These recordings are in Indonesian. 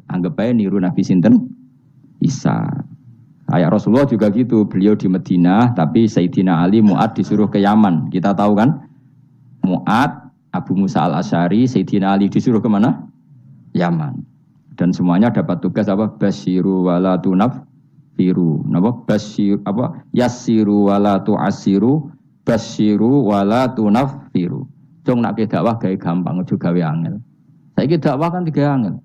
Anggap aja niru Nabi sinten Isa. Kayak Rasulullah juga gitu, beliau di Madinah, tapi Sayyidina Ali Mu'ad disuruh ke Yaman. Kita tahu kan, Mu'ad, Abu Musa al-Asy'ari, Sayyidina Ali disuruh kemana? Yaman. Dan semuanya dapat tugas apa? Basyiru wala tunaffiru. Napa? Basyir apa? Yassiru wala tu'assiru, basyiru wala tunaffiru. Jong nak dakwah gawe gampang aja gawe angel. Saiki dakwah kan digawe angel.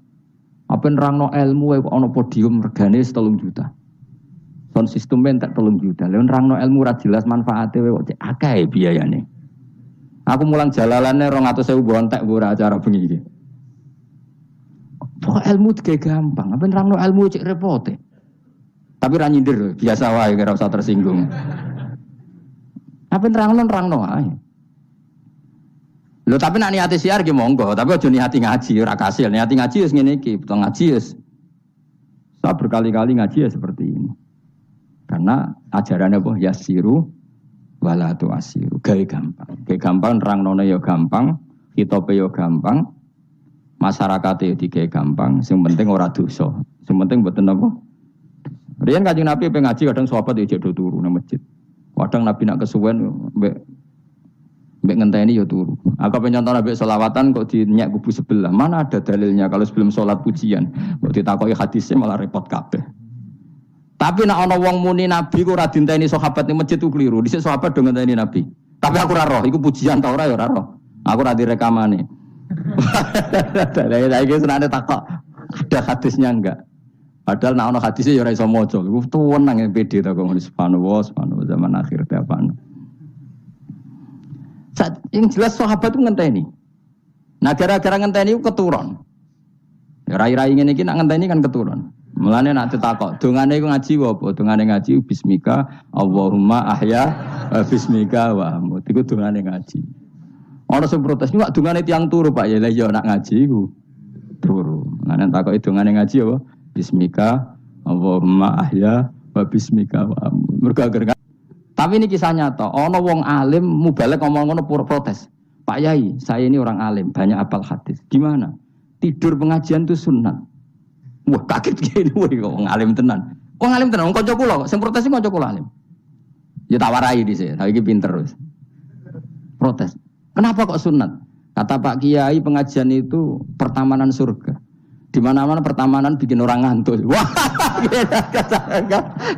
Apa nerangno ilmu kok ana podium regane 3 juta. Sound system tak 3 juta. Lha nerangno ilmu ra jelas manfaate kok cek akeh biayane. Aku mulang jalalane 200.000 bontek ora acara bengi iki. Pokok ilmu digawe gampang. Apa nerangno ilmu cek repote. Tapi ra nyindir biasa wae ora usah tersinggung. Apa nerangno ae. Lho tapi nak niati siar ki monggo, tapi aja niati ngaji ora kasil. Niati ngaji wis ngene iki, betul ngaji wis. Saya berkali-kali ngaji ya seperti ini. Karena ajarannya apa? Yasiru wala tu'asiru. Gawe gampang. Gawe gampang nerangno ya gampang, kitope ya gampang. Masyarakate digawe gampang, sing penting ora dosa. Sing penting mboten apa? Riyen Kanjeng Nabi pengen ngaji kadang sahabat ya jek turu nang masjid. Kadang Nabi nak kesuwen mbek ngenteni ya turu. Aku pengen contoh Nabi selawatan kok dinyak kubu sebelah. Mana ada dalilnya kalau sebelum sholat pujian. Kok ditakoki hadisnya malah repot kabeh. Tapi nak ana wong muni Nabi ku ora dinteni sahabat ning masjid ku keliru. Dhisik sahabat do ngenteni Nabi. Tapi aku ora roh, iku pujian ta ora ya ora roh. Aku ora direkamane. Lah iki senane takok. Ada hadisnya enggak? Padahal nak ana hadisnya ya ora iso maca. Iku tuwenang pede ta kok subhanallah zaman akhir ta apa. Yang jelas sahabat itu ngenteni. Nah gara-gara ngenteni itu keturun. Rai-rai ngene iki nak ngenteni kan keturun. Mulane nak ditakok, dongane iku ngaji apa? Dongane ngaji bismika Allahumma ahya bismika wa amut. Iku dongane ngaji. Ana sing protes, "Kok dongane tiyang turu, Pak?" Ya lha iya nak ngaji iku turu. Mulane takoki dongane ngaji apa? Bismika Allahumma ahya wa bismika wa amut. Mergo tapi ini kisah nyata, ono wong alim mubalek ngomong ngono protes. Pak Yai, saya ini orang alim, banyak hafal hadis. Gimana? Tidur pengajian itu sunat. Wah kaget gini, wong alim tenan. Wong alim tenan, wong kanca kula kok, sing protes iki kanca kula alim. Ya tak warai dhisik, saiki pinter wis. Protes. Kenapa kok sunat? Kata Pak Kiai pengajian itu pertamanan surga. Di mana-mana pertamanan bikin orang ngantuk. Wah,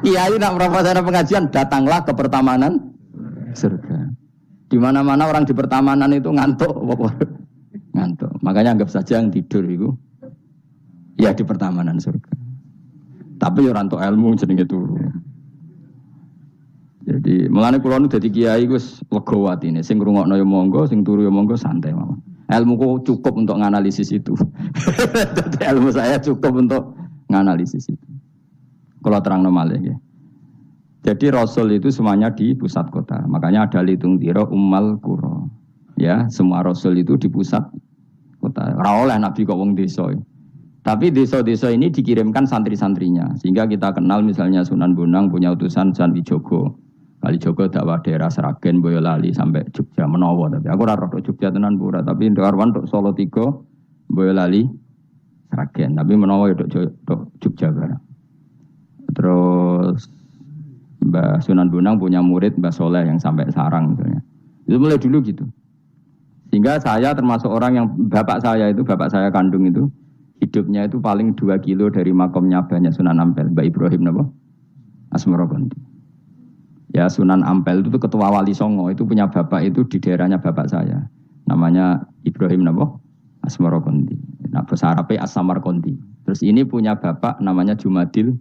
Kiai nak merapat pengajian, datanglah ke pertamanan surga. Di mana-mana orang di pertamanan itu ngantuk, ngantuk. Makanya anggap saja yang tidur itu, ya di pertamanan surga. Tapi orang untuk ilmu jenenge turu. Jadi melane kula nu dadi kiai wis lega watine. Sing ngrungokno ya monggo, sing turu ya monggo santai mawon. Ilmuku cukup untuk menganalisis itu. Ilmu saya cukup untuk menganalisis itu. Kalau terang normal ya. Jadi Rasul itu semuanya di pusat kota. Makanya ada litung tiro ummal qura. Ya, semua Rasul itu di pusat kota. Ora oleh Nabi kok wong desa. Tapi desa-desa ini dikirimkan santri-santrinya. Sehingga kita kenal misalnya Sunan Bonang punya utusan San Wijogo. Kalijogo dakwah daerah Sragen, Boyolali sampai Jogja menawa tapi aku ora roh Jogja tenan pura tapi Darwan tok Solo 3, Boyolali, Sragen tapi menawa ya tok Jogja barang. Terus Mbah Sunan Bonang punya murid Mbah Soleh yang sampai Sarang misalnya. Itu mulai dulu gitu. Sehingga saya termasuk orang yang bapak saya kandung itu hidupnya itu paling 2 kilo dari makomnya banyak Sunan Ampel, Mbah Ibrahim napa? Asmorogondi. Ya Sunan Ampel itu ketua Wali Songo itu punya bapak itu di daerahnya bapak saya. Namanya Ibrahim napa? Asmorogondi. Nah bahasa Arabnya As-Samarqandi. Terus ini punya bapak namanya Jumadil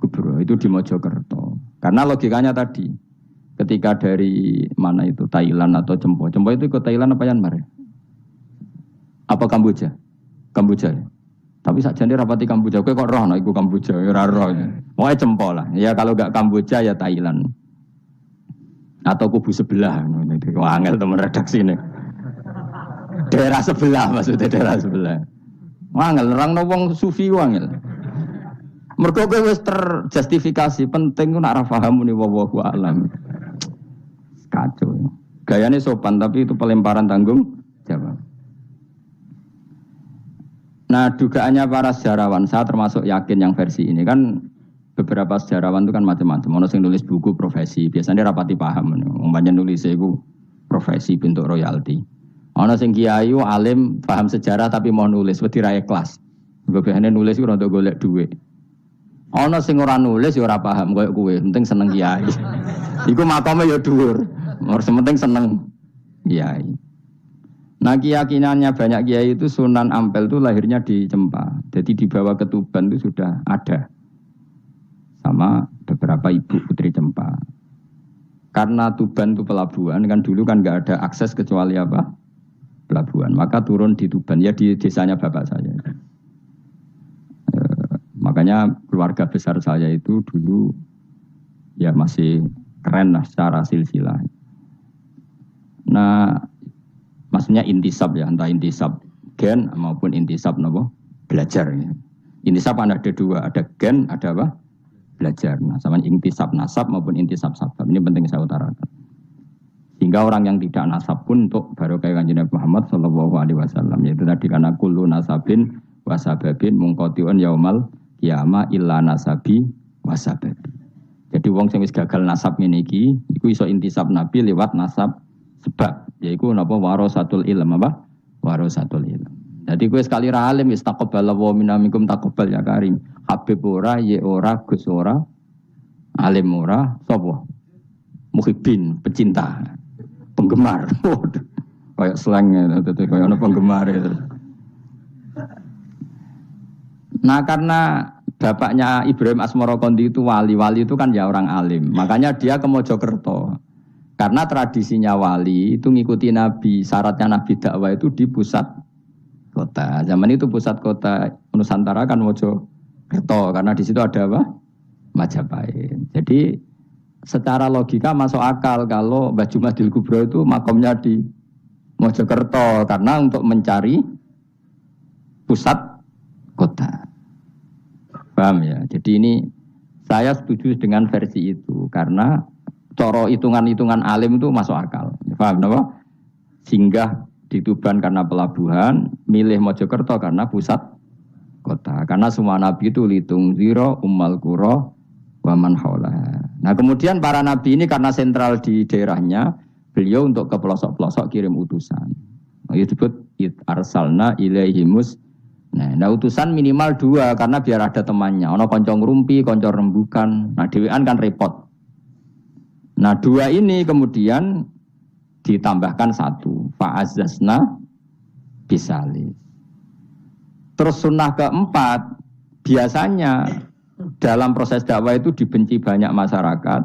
Kubro itu di Mojokerto. Karena logikanya tadi ketika dari mana itu Thailand atau Cempo itu ke Thailand apa Myanmar? Apa Kamboja? Kamboja. Ya? Tapi sakjane rapati Kamboja kowe kok roh nek iku Kamboja ora roh. Pokoke Cempo lah. Ya kalau enggak Kamboja ya Thailand. Atau kubu sebelah, wah angel teman redaksi ini. Daerah sebelah maksudnya daerah sebelah. Wah angel, orang nongong sufi wangel. Mergo kowe wis terjustifikasi, penting ku nak ra paham muni wallahu a'lam. Kacau. Gayane sopan tapi itu pelemparan tanggung jawab. Nah, dugaannya para sejarawan, saya termasuk yakin yang versi ini kan beberapa sejarawan itu kan macam-macam. Ono sing nulis buku profesi, biasanya rapati paham. Umpamanya nulis itu profesi bentuk royalti. Ono sing kiai alim paham sejarah tapi mau nulis wedi ra ikhlas. Biasane nulis ku rada golek duit. Ono sing ora nulis ya ora paham koyo kowe, penting seneng kiai. Iku makome ya dhuwur. Ora penting seneng kiai. Nah keyakinannya banyak kiai itu Sunan Ampel itu lahirnya di Cempa. Jadi dibawa ke Tuban itu sudah ada. Sama beberapa ibu putri Cempa. Karena Tuban itu pelabuhan, kan dulu kan nggak ada akses kecuali apa? Pelabuhan. Maka turun di Tuban, ya di desanya bapak saya. Makanya keluarga besar saya itu dulu ya masih keren lah secara silsilah. Nah, maksudnya intisab ya, entah intisab gen maupun intisab apa? Belajar. Ya. Intisab ada dua, ada gen, ada apa? Belajar. Nah, sama intisab nasab maupun intisab sabab. Ini penting saya utarakan. Sehingga orang yang tidak nasab pun untuk barokah Kanjeng Nabi Muhammad sallallahu alaihi wasallam, yaitu tadi karena kullu nasabin wasababin mungqatiun yaumal qiyamah illa nasabi wasababi. Jadi wong sing wis gagal nasab ngene iki iku iso intisab Nabi lewat nasab sebab, yaiku napa warasatul ilm apa? Warasatul ilm. Jadi kowe sekali ra alim wis taqabbalallahu minna minkum taqabbal ya karim. Habib ora, ye ora, Gus ora, alim ora, sapa? Muhibbin, pecinta, penggemar. Kayak slangnya, kayak ono penggemar itu. Nah karena bapaknya Ibrahim Asmara Kondi itu wali itu kan ya orang alim. Makanya dia ke Mojokerto. Karena tradisinya wali itu ngikuti Nabi. Syaratnya Nabi dakwah itu di pusat kota. Zaman itu pusat kota Nusantara kan Mojokerto. Karena di situ ada apa? Majapahit. Jadi secara logika masuk akal kalau Mbah Jumadil Kubro itu makomnya di Mojokerto. Karena untuk mencari pusat kota. Paham ya? Jadi ini saya setuju dengan versi itu. Karena coro hitungan-hitungan alim itu masuk akal. Paham apa? Singgah di Tuban karena pelabuhan, milih Mojokerto karena pusat kota. Karena semua nabi itu litung ziro, ummal qura, wa man haulaha. Nah kemudian para nabi ini karena sentral di daerahnya, beliau untuk ke pelosok-pelosok kirim utusan. Itu disebut arsalna ilaihimus. Nah utusan minimal 2 karena biar ada temannya. Ono konco ngrumpi, konco rembukan. Nah dhewean kan repot. Nah 2 ini kemudian ditambahkan 1. Fa'azzazna bisalis. Terus sunnah keempat, biasanya dalam proses dakwah itu dibenci banyak masyarakat.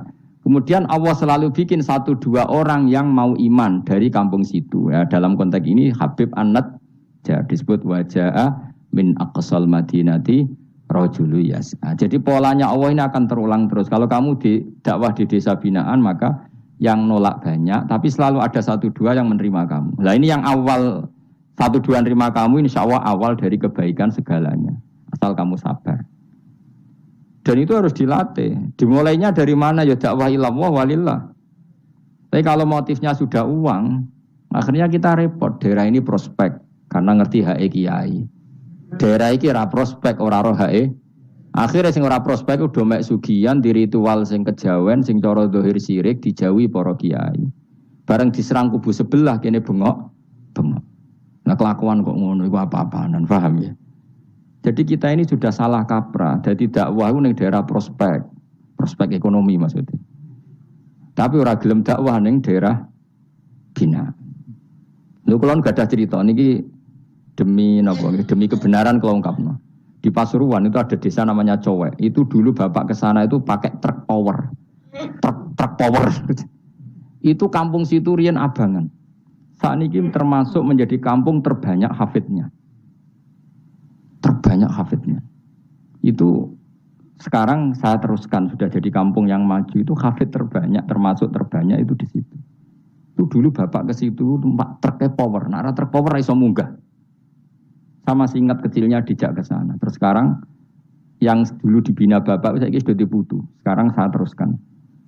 Kemudian Allah selalu bikin 1-2 orang yang mau iman dari kampung situ. Ya, dalam konteks ini Habib An-Najjar disebut wajah min aqsal madinati rajulu yas'a. Jadi polanya Allah ini akan terulang terus. Kalau kamu di dakwah di desa binaan maka yang nolak banyak, tapi selalu ada 1-2 yang menerima kamu. Nah ini yang awal 1-2 menerima kamu, insya Allah awal dari kebaikan segalanya. Asal kamu sabar. Dan itu harus dilatih. Dimulainya dari mana? Ya dakwah ilallah walillah. Tapi kalau motifnya sudah uang, akhirnya kita repot. Daerah ini prospek karena ngerti HE kiai. Daerah iki ora prospek ora roh hae. Akhire sing ora prospek udah mek sugihan di ritual sing kejawen sing cara zahir syirik dijauhi para kiai. Bareng diserang kubu sebelah kene bengok. Nah kelakuan kok ngono iku apa-apaan, paham ya? Jadi kita ini sudah salah kaprah. Jadi dakwah ning daerah prospek ekonomi maksudnya. Tapi ora gelem dakwah ning daerah bina. Lho kula gadah cerita niki demi kebenaran kelongkapno. Di Pasuruan itu ada desa namanya Cowek. Itu dulu bapak ke sana itu pakai truk power. Truk power. Itu kampung situ riyen abangan. Saat ini termasuk menjadi kampung terbanyak hafidnya. Itu sekarang saya teruskan sudah jadi kampung yang maju itu hafid terbanyak, termasuk terbanyak itu di situ. Itu dulu bapak ke situ numpak truk power. Nah, truk power iso munggah. Sama singkat kecilnya dijak ke sana. Terus sekarang yang dulu dibina bapak saya sudah diputu. Sekarang saya teruskan.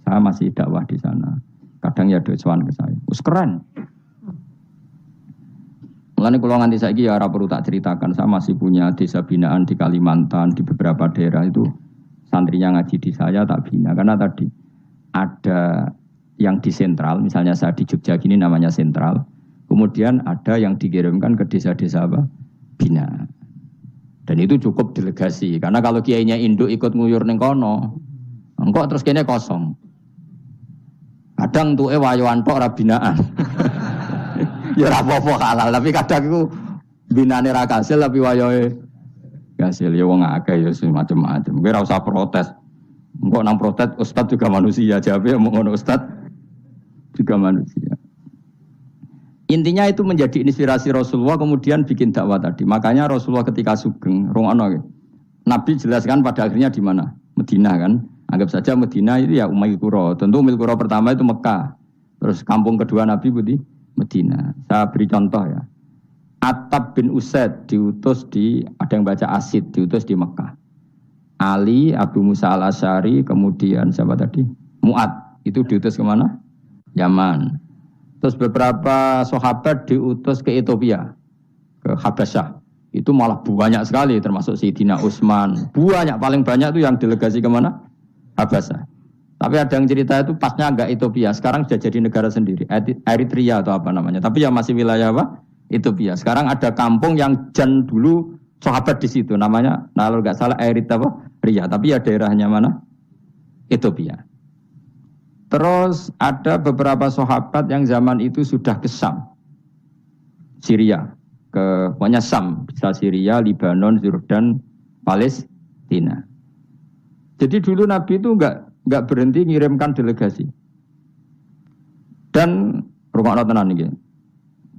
Saya masih dakwah di sana. Kadang ya doa ke saya. Keren. Mulane kula nganti saiki ya ora perlu tak ceritakan, saya masih punya desa binaan di Kalimantan, di beberapa daerah itu santrinya ngaji di saya tak bina karena tadi ada yang di sentral, misalnya saya di Jogja gini namanya sentral. Kemudian ada yang dikirimkan ke desa-desa apa? Bina. Dan itu cukup delegasi karena kalau kiainya induk ikut nguyur ning kono, engko terus kene kosong. Kadang tuke wayoan tok ora binaan. Ya ora apa-apa halal, tapi kadang iku binane ra kasil tapi wayahe kasil. Ya wong akeh ya macam-macam. Kowe ora usah protes. Engko nang protes ustaz juga manusia, jawabe mau ngono ustaz juga manusia. Intinya itu menjadi inspirasi Rasulullah kemudian bikin dakwah tadi. Makanya Rasulullah ketika sugeng rungono Nabi jelaskan pada akhirnya di mana? Madinah kan. Anggap saja Madinah itu ya Umayyah Qura. Tentu Umayyah Qura pertama itu Mekah. Terus kampung kedua Nabi Budi Madinah. Saya beri contoh ya. Attab bin Usaid diutus di, ada yang baca Asid, diutus di Mekah. Ali, Abu Musa al-Asy'ari, kemudian siapa tadi? Mu'ad, itu diutus kemana? Yaman. Terus beberapa sahabat diutus ke Ethiopia, ke Habasyah. Itu malah banyak sekali, termasuk Sayyidina Utsman. Banyak, paling banyak itu yang delegasi kemana? Habasyah. Tapi ada yang cerita itu pasnya agak Ethiopia. Sekarang sudah jadi negara sendiri. Eritrea atau apa namanya. Tapi ya masih wilayah apa? Ethiopia. Sekarang ada kampung yang jan dulu sahabat di situ. Namanya, kalau nggak salah Eritrea. Tapi ya daerahnya mana? Ethiopia. Terus ada beberapa sahabat yang zaman itu sudah ke Syam. Syria. Pokoknya Syam. Bisa Syria, Libanon, Jordan, Palestina. Jadi dulu Nabi itu enggak berhenti ngirimkan delegasi. Dan rungokno tenan iki.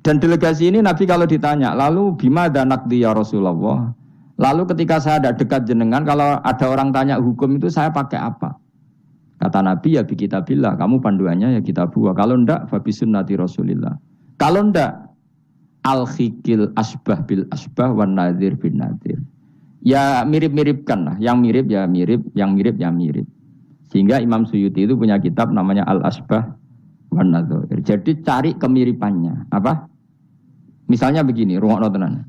Dan delegasi ini Nabi kalau ditanya, lalu bima danakdi ya Rasulullah. Lalu ketika saya ada dekat jenengan, kalau ada orang tanya hukum itu saya pakai apa? Kata Nabi ya bi kitabillah, kamu panduannya ya kitabullah. Kalau enggak fa bi sunnati Rasulillah. Kalau enggak al-khikil asbah bil asbah wan nadhir bin nadhir. Ya mirip-miripkan lah, yang mirip ya mirip, yang mirip ya mirip. Sehingga Imam Suyuti itu punya kitab namanya Al-Asbah wan Nadhair. Jadi cari kemiripannya. Apa? Misalnya begini, rungokno tenan.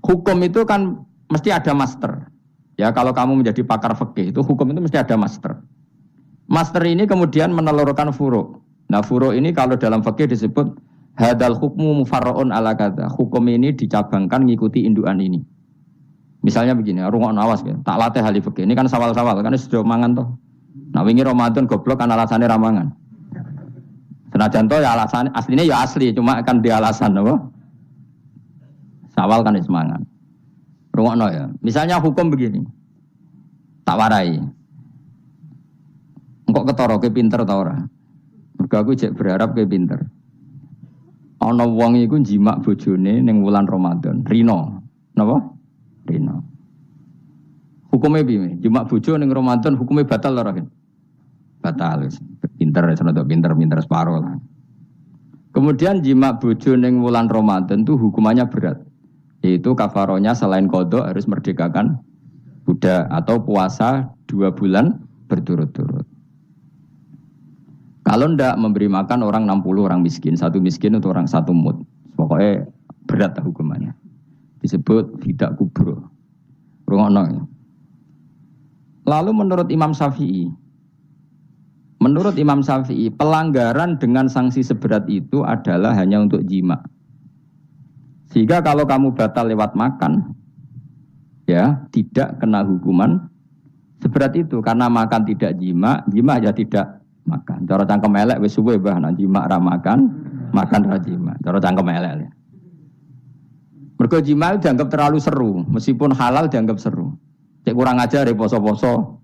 Hukum itu kan mesti ada master. Ya kalau kamu menjadi pakar fikih itu hukum itu mesti ada master. Master ini kemudian menelurkan furu'. Nah furu' ini kalau dalam fikih disebut hadal hukmu mufarra'un ala kadza. Hukum ini dicabangkan ngikuti indukan ini. Misalnya begini, rungokno awas ya. Tak latih ahli fikih. Ini kan sawal-sawal kan sudah mangan toh. Nah wingi Ramadan goblok kan alasannya ramangan. Senajan toh ya alasan aslinya ya asli, cuma kan di alasan apa? Sawal kan semangat. Rungokno ya. Misalnya hukum begini. Tak warai. Engkok ketara ke pinter ta ora? Mergo aku jek berharap ke pinter. Ana wong iku njimak bojone ning wulan Ramadan, rino. Napa? Rino. Hukumnya piye? Njimak bojo ning Ramadan hukumnya batal ora kan? Batal. Pinter pinter separo lah. Kemudian jimak bojo ning wulan Ramadan itu hukumannya berat. Yaitu kafaronya selain qadha harus merdekakan budak atau puasa 2 bulan berturut-turut. Kalau ndak memberi makan orang 60 orang miskin, 1 miskin untuk orang 1 mud. Pokoknya berat hukumannya. Disebut tidak kubro. Rungokno. Lalu menurut Imam Syafi'i, pelanggaran dengan sanksi seberat itu adalah hanya untuk jima. Sehingga kalau kamu batal lewat makan, ya tidak kena hukuman seberat itu. Karena makan tidak jima, jima ya tidak makan. Cara cangkem elek wis suwe bah nang jima ra makan, makan ra jima. Cara cangkem elek. Mergo jima dianggap terlalu seru, meskipun halal dianggap seru. Cek kurang ajar poso-poso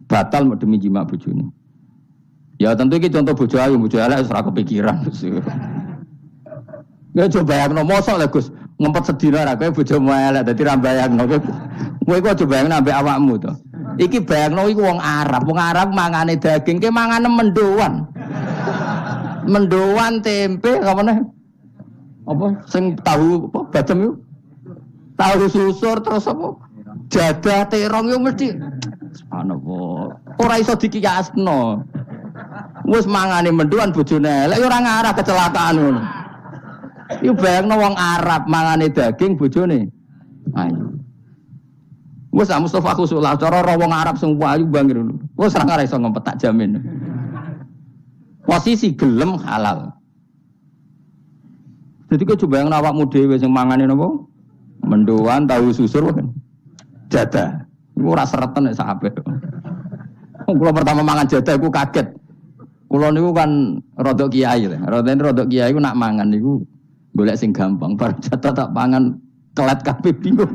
batal demi jima bojone. Ya tentu iki contoh bojo ayu, bojo elek wis ora kepikiran. Ya coba bayangno mosok lho Gus, ngempet sedina ra kowe bojomu elek dadi ra bayangno. Kowe kok coba bayangno ambek awakmu to. Iki bayangno iku wong Arab mangane daging, ke mangane mendoan. Mendoan tempe apa meneh? Apa sing tahu apa bacem iku? Tahu susur terus apa? Jadah terong yo mesti subhanallah. Ora iso dikiyasno. Wis mangane mendoan bojone elek ora ngarah kecelakaan ngono. Iku bayangno wong Arab mangane daging bojone ayu. Wes Mustafa khusulah cara wong Arab sing ayu bangir. Wes ora iso ngempet tak jamin. Posisi gelem halal. Jadi kok coba yang awakmu dhewe sing mangane napa? Mendoan tahu susur kan. Jadah. Iku ora sereten nek sahabat. Kula pertama mangan jadah iku kaget. Kula niku kan rada kiai lho. Rada kiai ku nak mangan niku golek sing gampang. Bar jadah tak pangan kelat kabeh bingung.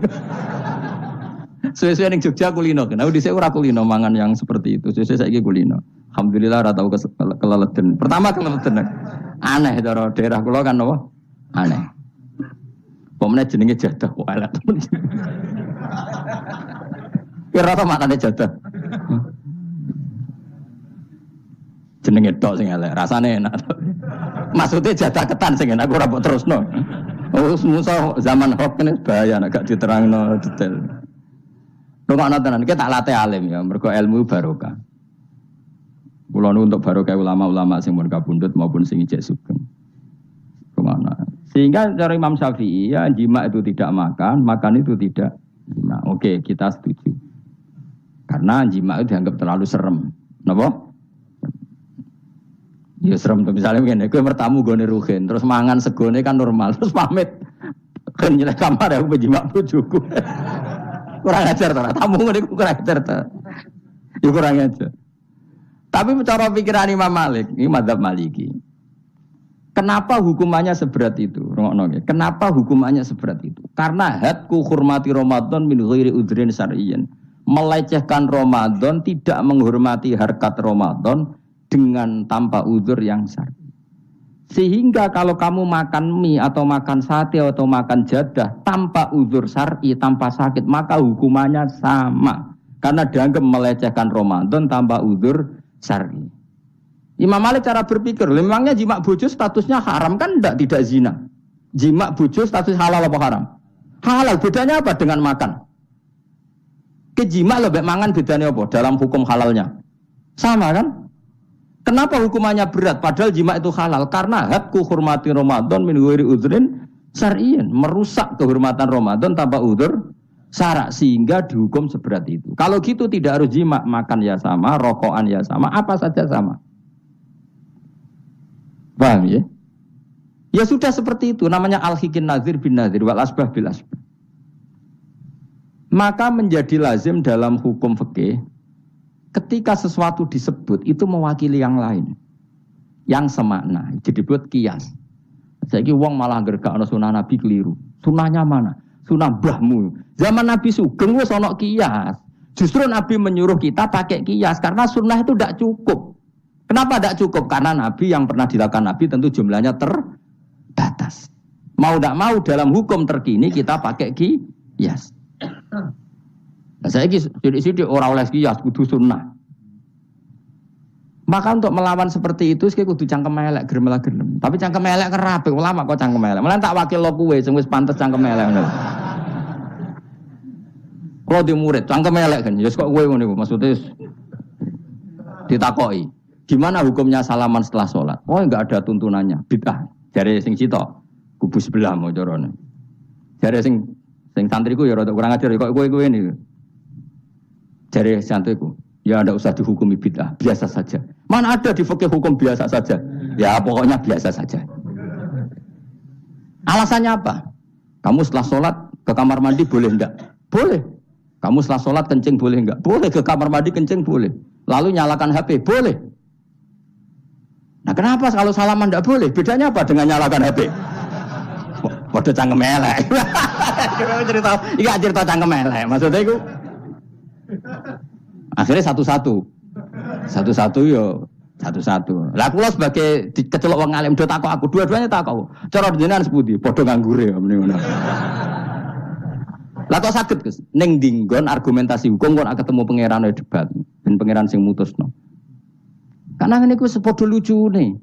Suwe-suwe ning Jogja kulino kan. Aku dhisik ora kulino mangan yang seperti itu. Suwe saiki kulino. Alhamdulillah ora tau keleleden. Pertama keleleden. Aneh cara daerah kula kan apa? Aneh. Pemene jenenge jadah kok elek. Kira ta maknane jadah. Jenenge tok sing elek, rasane enak. Maksudnya jadah ketan sing enak ora mbok terusno. Oh, musuh zaman hoax ini bahaya nek gak diterangno detail. Rungokno tenan, iki tak latih alim ya, mergo ilmu barokah. Kula nu untuk barokah ulama-ulama sing mun kabundut maupun sing ijek sugeng. Sehingga cara Imam Syafi'i ya jima itu tidak makan itu tidak jima. Oke, kita setuju. Karena jima itu dianggap terlalu serem. Napa? Ya serem tuh misalnya begini, kowe bertamu gone rugen, terus mangan segone kan normal, terus pamit. Kan nyeleh kamar aku penjima bojoku. Kurang ajar ta, tamu ngene kurang ajar ta. Ya kurang ajar. Tapi cara pikiran Imam Malik, ini mazhab Maliki. Kenapa hukumannya seberat itu? Kenapa hukumannya seberat itu? Karena hadku hurmati Ramadan min ghairi udhrin syar'iyyin. Melecehkan Ramadan, tidak menghormati harkat Ramadan dengan tanpa udzur yang syar'i. Sehingga kalau kamu makan mie atau makan sate atau makan jadah tanpa udzur syar'i, tanpa sakit, maka hukumannya sama. Karena dianggap melecehkan Ramadan tanpa udzur syar'i. Imam Malik cara berpikir, memangnya jima bojo statusnya haram kan tidak zina. Jima bojo status halal apa haram? Halal, bedanya apa dengan makan? Kejima lebih mangan bedanya apa dalam hukum halalnya? Sama kan? Kenapa hukumannya berat padahal jima itu halal? Karena hadku hurmati Ramadan min ghairi udzrin syar'iyyin, merusak kehormatan Ramadan tanpa udzur syara' sehingga dihukum seberat itu. Kalau gitu tidak harus jima, makan ya sama, rokokan ya sama, apa saja sama. Paham ya? Ya sudah seperti itu, namanya al-hikin nazir bin nazir wal asbah bil asbah. Maka menjadi lazim dalam hukum fikih ketika sesuatu disebut itu mewakili yang lain yang semakna, jadi buat kias. Saiki wong malah gergakno sunah Nabi keliru. Sunahnya mana? Sunah mbahmu. Zaman Nabi Sugeng wis ana kias. Justru Nabi menyuruh kita pakai kias karena sunnah itu tidak cukup. Kenapa tidak cukup? Karena Nabi yang pernah dilakukan Nabi tentu jumlahnya terbatas. Mau tidak mau dalam hukum terkini kita pakai kias. Nah, saya sidik orang oleh kias kudu sunnah. Maka untuk melawan seperti itu saya kudu cangkem elek gerem. Tapi cangkem elek kerape ulama kok cangkem elek. Malah tak wakil lo kowe sing wis pantes cangkem elek ngono. Kalau di murid cangkem elek kan, ya kok kowe ngono iku maksudnya ditakoki. Gimana hukumnya salaman setelah sholat? Oh enggak ada tuntunannya, bid'ah. Jare sing cita kubu sebelah mau carane. Jare sing santriku ya rada kurang ajar kok kowe ini. Jare santriku, ya ndak usah dihukumi bid'ah, biasa saja. Mana ada di fikih hukum biasa saja? Ya pokoknya biasa saja. Alasannya apa? Kamu setelah sholat ke kamar mandi boleh enggak? Boleh. Kamu setelah sholat kencing boleh enggak? Boleh. Ke kamar mandi kencing boleh. Lalu nyalakan HP boleh. Nah kenapa kalau salaman tidak boleh? Bedanya apa dengan nyalakan HP? Waduh cangkem elek. Cerita cangkem elek. Maksudnya itu akhirnya satu-satu yo satu-satu. Lah kula sebagai kecelok wong alim do takok aku, dua-duanya takok. Cara jenengan sepundi? Padha nganggure ya mrene ngono. Lah kok saged Gus? Ning dinggon argumentasi hukum kok ketemu pangeran debat ben pangeran sing mutusno. Karena ini ku sepodo lucune.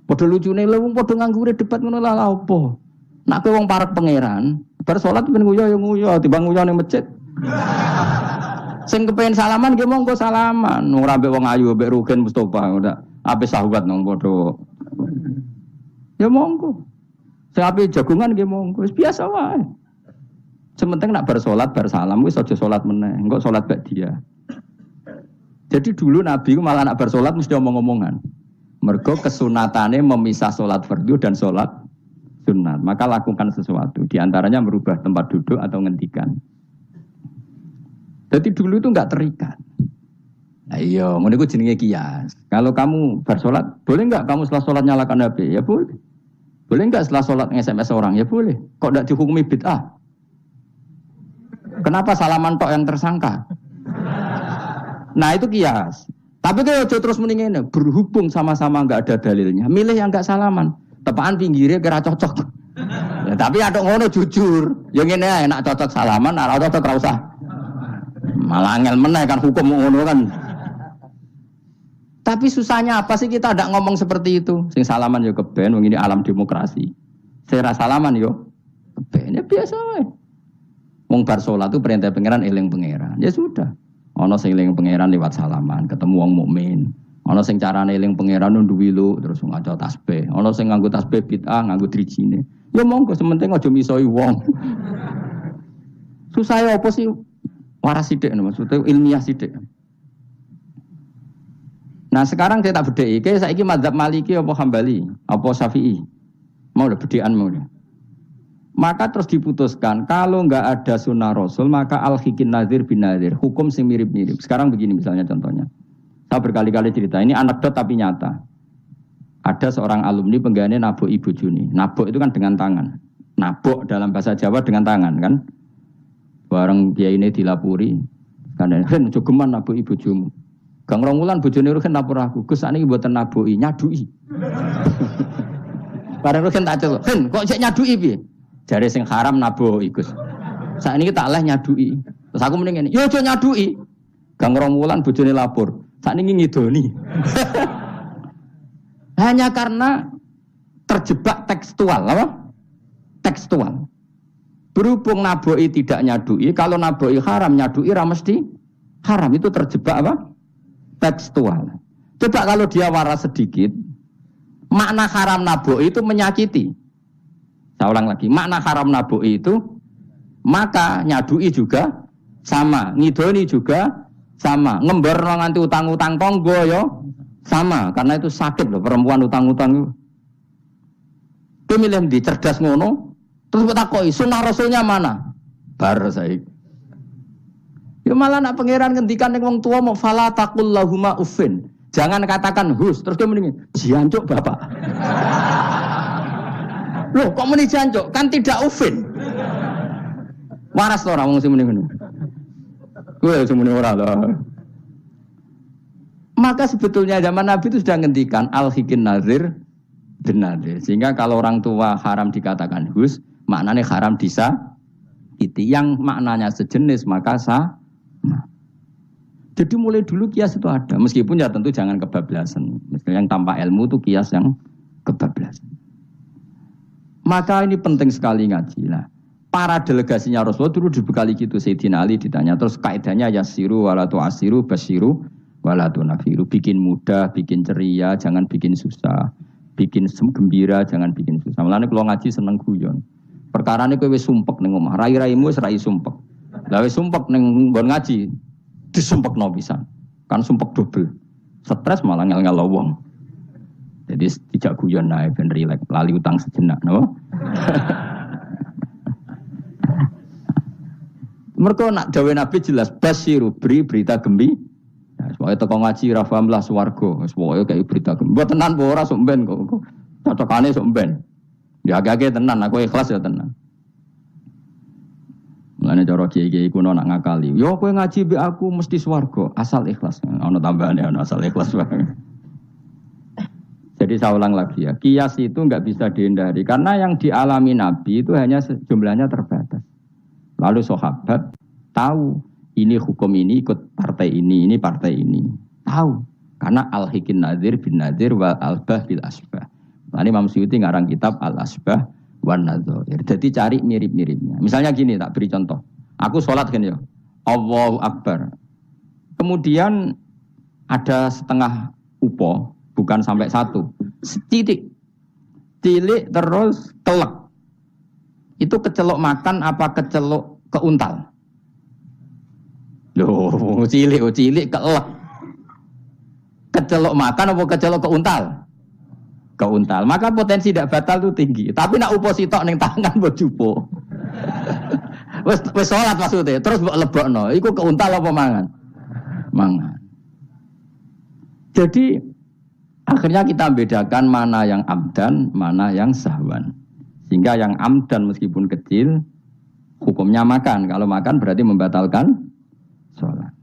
Podo lucune lha wong padha nganggure debat ngono lah apa. Nek kowe wong parek pangeran, bar salat ben nguyo ya nguyo, timbang nguyo ning masjid. Sing kepengin salaman nggih monggo salaman. Ora mbek wong ayu mbek Rugen Mustofa ndak ape sahabat nang padha. Ya monggo. Sing ape jagongan nggih monggo, wis biasa wae. Sementing nak bar salat bar salam wis aja salat meneh, engko salat ba'diyah. Jadi dulu Nabi malah nak bar salat mesti omong-omongan. Mergo kesunatane memisah salat fardu dan salat sunat. Maka lakukan sesuatu, di antaranya merubah tempat duduk atau ngendikan. Jadi dulu itu enggak terikat. Ayo, ngono iku jenenge kias. Kalau kamu bersolat, boleh enggak kamu setelah sholat nyalakan HP? Ya boleh. Boleh enggak setelah sholat nge-SMS orang? Ya boleh. Kok enggak dihukumi bid'ah? Kenapa salaman tok yang tersangka? Nah itu kias. Tapi kalau terus mendingin berhubung sama-sama enggak ada dalilnya, milih yang enggak salaman. Tepaan pinggirnya kira cocok. Ya, tapi ada ngono jujur. Yang ini enak cocok salaman, ora cocok ora usah. Malah angel meneh kan hukum ngono kan. Tapi susahnya apa sih kita tidak ngomong seperti itu? Sing salaman yo keben, wong ini alam demokrasi. Sing ra salaman yo keben, ya biasa wae. Wong bar salat itu perintah pangeran eling pangeran. Ya sudah. Ana sing eling pangeran lewat salaman, ketemu wong mukmin. Ana sing carane eling pangeran nundu wilu terus ngaca tasbih. Ana sing nganggo tasbih bid'ah, nganggo drijine. Ya monggo sementing aja misoi wong. Susah ya apa sih? Waras sithik maksudnya ilmiah sithik. Nah sekarang saya tak bedai, kayak saya ini mazhab Maliki apa Hambali, apa Syafi'i, mau udah bedean mau deh. Maka terus diputuskan kalau nggak ada sunnah Rasul maka al-hikin nazir bin nazir, hukum sing mirip-mirip. Sekarang begini misalnya contohnya, saya berkali-kali cerita ini anekdot tapi nyata. Ada seorang alumni penggaweane nabok ibu Juni, nabok itu kan dengan tangan, nabok dalam bahasa Jawa dengan tangan kan. Bareng dia ini dilapuri, karena kan jogeman nabok ibu Jumu. Gang Rongulan bojone Ruhin lapor aku, Gus sakniki mboten naboki, nyaduki. Bareng Ruhin tak celuk, "Hen, kok cek nyaduki piye?" Jare sing haram naboki, Gus. Sakniki tak leh nyaduki. Terus aku mending ngene, "Yo aja nyaduki." Gang Rongulan bojone lapor, sakniki ngidoni. Hanya karena terjebak tekstual, apa? Tekstual. Berhubung naboki tidak nyaduki, kalau naboki haram nyaduki ra mesti haram, itu terjebak apa? Tekstual. Coba kalau dia waras sedikit, makna haram naboi itu menyakiti. Saya ulang lagi, makna haram naboi itu maka nyadui juga sama, ngidoni juga sama, ngember nganti utang-utang tonggo yo sama, karena itu sakit loh perempuan utang-utang. Pemilihan di cerdas ngono, terus bertakoi sunnah rasulnya mana? Bar saya. Ya malah nak pangeran ngendikan ning wong tua mau fala taqul lahuma uffin. Jangan katakan hus, terus dia mendingin jancuk bapak. Loh, kok muni jancuk? Kan tidak uffin. Waras to ora wong sing muni ngono. Kowe sing muni ora lho. Maka sebetulnya zaman Nabi itu sudah ngendikan al-hikin nazir bin nazir. Sehingga kalau orang tua haram dikatakan hus, maknanya haram disa itu yang maknanya sejenis maka sah. Jadi mulai dulu kias itu ada, meskipun ya tentu jangan kebablasan. Misalnya yang tanpa ilmu itu kias yang kebablasan. Maka ini penting sekali ngaji lah. Para delegasinya Rasulullah dulu dibekali gitu. Sayyidina Ali ditanya, terus kaidahnya yasiru walatu asiru basiru walatu nafiru. Bikin mudah, bikin ceria, jangan bikin susah. Bikin gembira, jangan bikin susah. Mulane kalau ngaji seneng guyon. Perkara ini kowe wis sumpek ning omah, rai-raimu wis rai sumpek. Lah wis sumpek ning nggon ngaji, disumpekno pisan. Kan sumpek double. Stres malah ngel-ngel wong. Jadi tidak guyon nae ben rileks, lali utang sejenak, no. Mergo nak dawe Nabi jelas basiru beri berita gembira. Nah, pokoke teko ngaji ra paham lah swarga, wis pokoke kayak berita gembira. Mbok tenan apa ora sok ben kok. Cocokane sok ben. Ya agak-agak tenan, aku ikhlas ya tenan. Mulane cara kiai-kiai kuno nak ngakali. Yo kowe ngaji be aku mesti swarga, asal ikhlas. Ono tambahane ono asal ikhlas wae. Jadi saya ulang lagi ya, kias itu enggak bisa dihindari karena yang dialami Nabi itu hanya jumlahnya terbatas. Lalu sahabat tahu ini hukum ini ikut partai ini partai ini. Tahu karena al-hikin nazir bin nazir wa al-bah bil asbah. Ini Imam Suyuti ngarang kitab al-asbah wan nadzair. Jadi cari mirip-miripnya. Misalnya gini, tak beri contoh. Aku sholat kan ya, Allahu Akbar. Kemudian ada setengah upo, bukan sampai satu. Titik, tilik terus telak. Itu kecelok makan apa kecelok keuntal? Loh, cilik kelek. Kecelok makan apa kecelok keuntal? Keuntal. Maka potensi tidak batal itu tinggi. Tapi nak upo sitok ning tangan mbok jupo. Wis salat maksudnya, terus mbok lebokno. Iku keuntal apa mangan? Mangan. Jadi akhirnya kita bedakan mana yang amdan, mana yang sahwan. Sehingga yang amdan meskipun kecil hukumnya makan. Kalau makan berarti membatalkan sholat.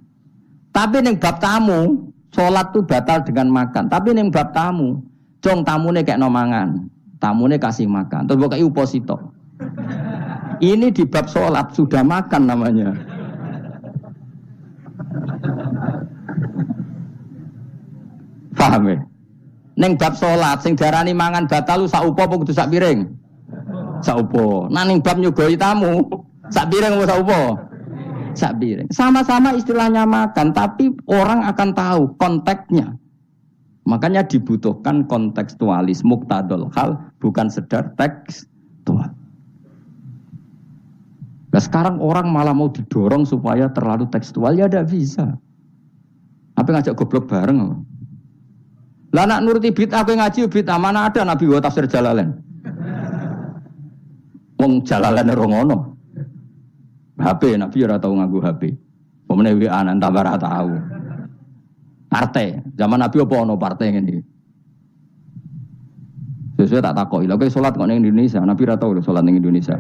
Tapi ning bab tamu, sholat tuh batal dengan makan. Tapi ning bab tamu, jong tamune kayak nomangan, tamune kasih makan. Terus bukai uposito. Ini di bab sholat sudah makan namanya. Paham ya? Ning bab sholat, sing darani mangan batal lu sak upo apa kudu sak piring? Sak upo. Nah ning bab nyugoi tamu, sak piring apa sak upo? Sak piring. Sama-sama istilahnya makan, tapi orang akan tahu konteksnya. Makanya dibutuhkan kontekstualis, muktadul hal, bukan sekedar tekstual. Nah sekarang orang malah mau didorong supaya terlalu tekstual, ya tidak bisa. Apa ngajak goblok bareng? Lah nak nuruti bid'ah kowe ngaji bid'ah, mana ada Nabi wa tafsir Jalalain. Wong Jalalain ora ngono. HP Nabi ora tau nganggo HP. Pemene WA nang tambah ora tau. Partai, zaman Nabi apa ono partai ngene iki. Sesuai tak takoki, lha kowe salat kok ning Indonesia, Nabi ora tau lho salat ning Indonesia.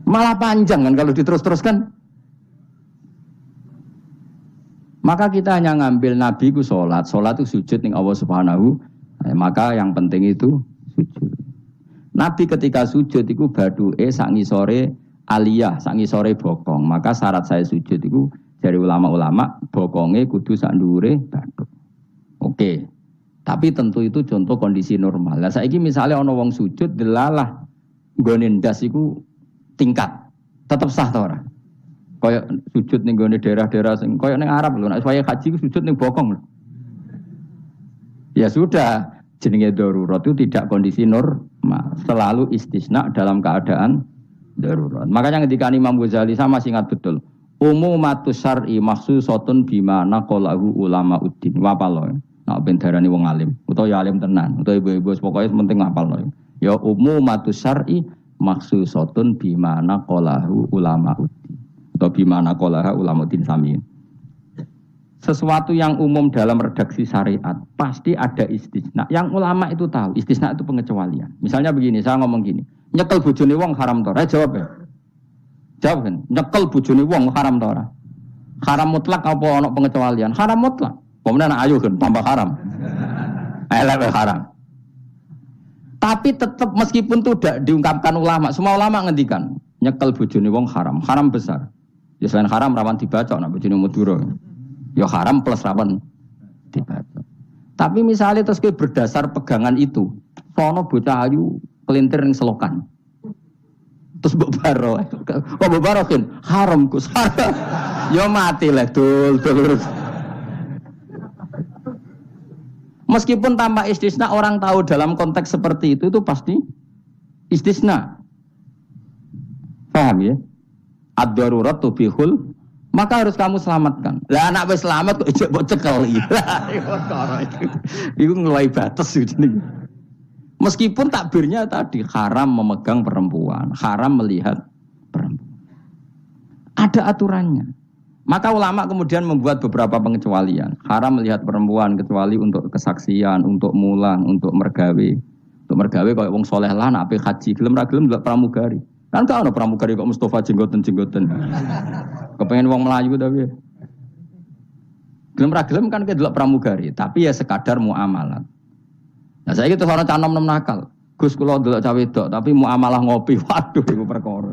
Malah panjang kan kalau diterus-teruskan. Maka kita hanya ngambil Nabi ku sholat itu sujud ning Allah Subhanahu. Maka yang penting itu sujud. Nabi ketika sujud itu baduke sak ngisore aliyah, sak ngisore bokong. Maka syarat saya sujud itu dari ulama-ulama bokonge kudu sak ndhuure bathuk. Oke. Tapi tentu itu contoh kondisi normal. Lah saiki misalnya ana wong sujud delalah nggone ndas iku tingkat. Tetep sah ta ora? Kaya sujud ning gone daerah-daerah sing kaya ning Arab lho, nek saya haji ku sujud ning bokong lho. Ya sudah, jenenge darurat itu tidak kondisi normal, selalu istisna dalam keadaan darurat. Makanya ketika Imam Ghazali saya masih ingat betul. Umumatus syar'i makhsusatun bima naqalahu ulama uddin. Wapalo. Nek ben darani wong alim, utawa ya alim tenan, utawa ibu-ibu pokoke penting ngapalno. Ya umumatus syar'i makhsusatun bima naqalahu ulama uddin. Atau bimana qolaha ulamaudin samiin. Sesuatu yang umum dalam redaksi syariat pasti ada istisna. Yang ulama itu tahu, istisna itu pengecualian. Misalnya begini, saya ngomong gini, nyekel bojone wong haram ta ora? Jawab ya. Jawab kan, nyekel bojone wong haram ta ora? Haram mutlak apa ana pengecualian? Haram mutlak. Pemenang ayo kan tambah haram. Elek haram. Tapi tetap meskipun itu tidak diungkapkan ulama, semua ulama ngendikan nyekel bojone wong haram, haram besar. Ya selain haram rawan dibaca nak bojone Madura. Ya haram plus rawan dibaca. Tapi misalnya terus berdasar pegangan itu, sono bocah ayu kelintir ning selokan. Terus mbok baro. Kok mbok baro kan haram Gus. Ya mati lah dul. Meskipun tanpa istisna orang tahu dalam konteks seperti itu pasti istisna. Paham ya? Ad-darurat tubihul, maka harus kamu selamatkan. Lah anak wis selamat kok ijek mbok cekel iki. Iku ngeluai batas jenenge. Meskipun takbirnya tadi haram memegang perempuan, haram melihat perempuan. Ada aturannya. Maka ulama kemudian membuat beberapa pengecualian. Haram melihat perempuan kecuali untuk kesaksian, untuk mulang, untuk mergawe. Untuk mergawe kalau wong soleh lah nak ape haji, gelem ra gelem ndelok pramugari. Kan gak ono pramugari kok Mustafa jenggoten-jenggoten. Kepengen wong Melayu tapi. Gelem ra gelem kan ke delok pramugari, tapi ya sekadar muamalah. Nah saiki terus ana cah nom-nom nakal. Gus kula delok cah wedok tapi muamalah ngopi. Waduh iku perkara.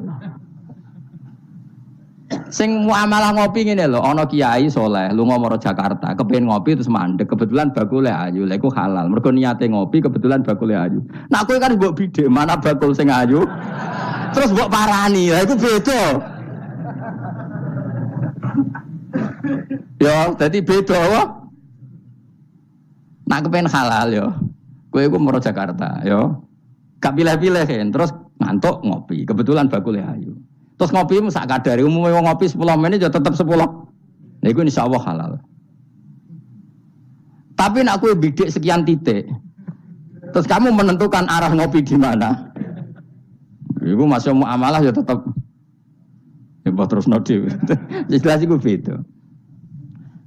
Sing muamalah ngopi ngene lho, ana kiai saleh lunga maro Jakarta, kepengin ngopi terus mandek, kebetulan bakule ayu. Lha iku halal. Mergo niate ngopi kebetulan bakule ayu. Nak kowe kan mbok bidhe, mana bakul sing ayu? Terus mbok parani, lha iku beda. Ya, dadi beda wae. Nak kepen halal ya. Kowe iku moro Jakarta, yo. Gak pilih-pilih kan, terus ngantuk ngopi. Kebetulan bakule ayu. Terus ngopi sak kadare, umumnya wong ngopi 10 menit ya tetep 10. Nah iku insyaallah halal. Tapi nak kowe bidik sekian titik. Terus kamu menentukan arah ngopi di mana? Iku masuk muamalah ya tetep ya terus nodi. Jelas iku beda.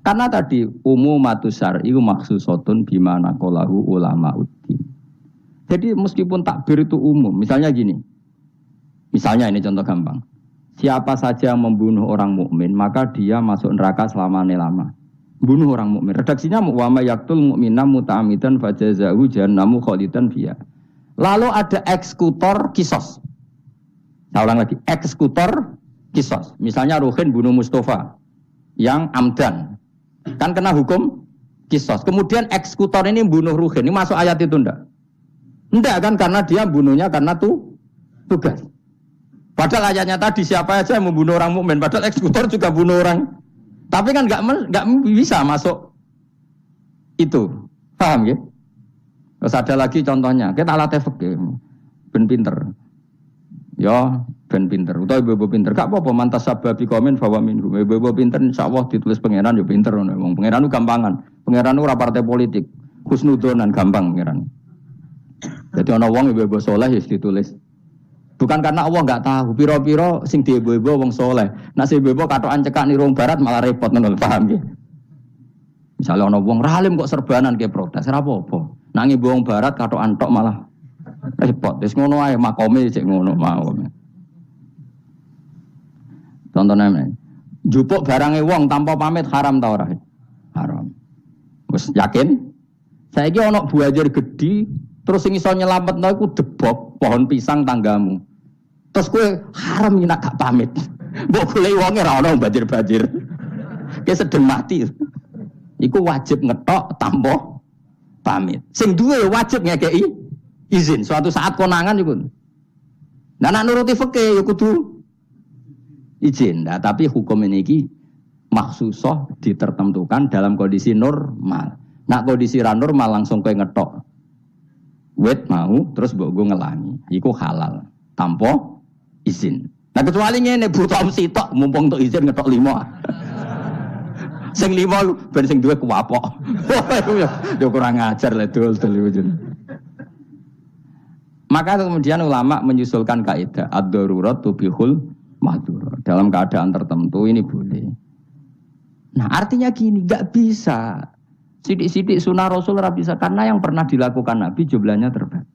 Karena tadi umumatus syar'i maksusatun bimana qalahu ulama uddin. Jadi meskipun takbir itu umum, misalnya gini. Misalnya ini contoh gampang. Siapa saja yang membunuh orang mukmin, maka dia masuk neraka selama-lama. Bunuh orang mukmin. Redaksinya wa may yaqtul mu'mina muta'ammidan fajazahu jahannamu khalidan fiha. Lalu ada eksekutor kisos. Saya ulang lagi, eksekutor kisos. Misalnya Ruhin bunuh Mustafa yang amdan. Kan kena hukum kisos. Kemudian eksekutor ini bunuh Ruhin. Ini masuk ayat itu enggak? Enggak kan, karena dia bunuhnya karena tugas. Padahal ayatnya tadi siapa aja yang membunuh orang mukmin, padahal eksekutor juga bunuh orang. Tapi kan enggak bisa masuk itu. Paham ya? Terus ada lagi contohnya, kita alat fikih ben pinter. Ya, ben pinter. Utawa ibu pinter. Gak apa-apa mantas sababi komen bahwa minhum. Ibu pinter insyaallah ditulis pangeran ya pinter ngono. Wong pangeran ku gampangan. Pangeran ora partai politik. Husnudonan gampang pangeran. Jadi ana wong ibu saleh ya ditulis. Bukan karena Allah enggak tahu, pira-pira sing diibu-ibu wong saleh. Nek sing ibu katokan cekak niru wong barat malah repot ngono, paham nggih? Misalnya ana wong ralim kok serbanan ke protes, ora apa-apa. Nang ibu wong barat katokan tok malah repot. Wis ngono ae makome cek ngono mau. Contohnya njupuk barange wong tanpa pamit haram ta ora? Haram. Wis yakin? Saiki ana buajar gedhi terus sing iso nyelametno iku debok pohon pisang tanggamu. Terus kowe haram yen gak pamit. Mbok golek wonge ora ono banjir-banjir. Ki sedeng mati. Iku wajib ngetok tanpa pamit. Sing duwe wajib ngekeki izin. Suatu saat konangan iku. Nah nek nuruti fikih ya kudu izin. Nah, tapi hukum ini iki maksusah ditertentukan dalam kondisi normal. Nak kondisi ra normal langsung kowe ngetok. Wet mau terus mbok go ngelangi. Iku halal tanpa izin. Nah kecuali ngene butuh sitok mumpung untuk izin ngetok 5. Sing 5 ben sing duwe kuwapok. Yo kurang ajar le dul-dul. Maka kemudian ulama menyusulkan kaidah ad-darurat tubihul mahdzur. Dalam keadaan tertentu ini boleh. Nah artinya gini, enggak bisa. Sidik-sidik sunnah Rasul ora bisa karena yang pernah dilakukan Nabi jumlahnya terbatas.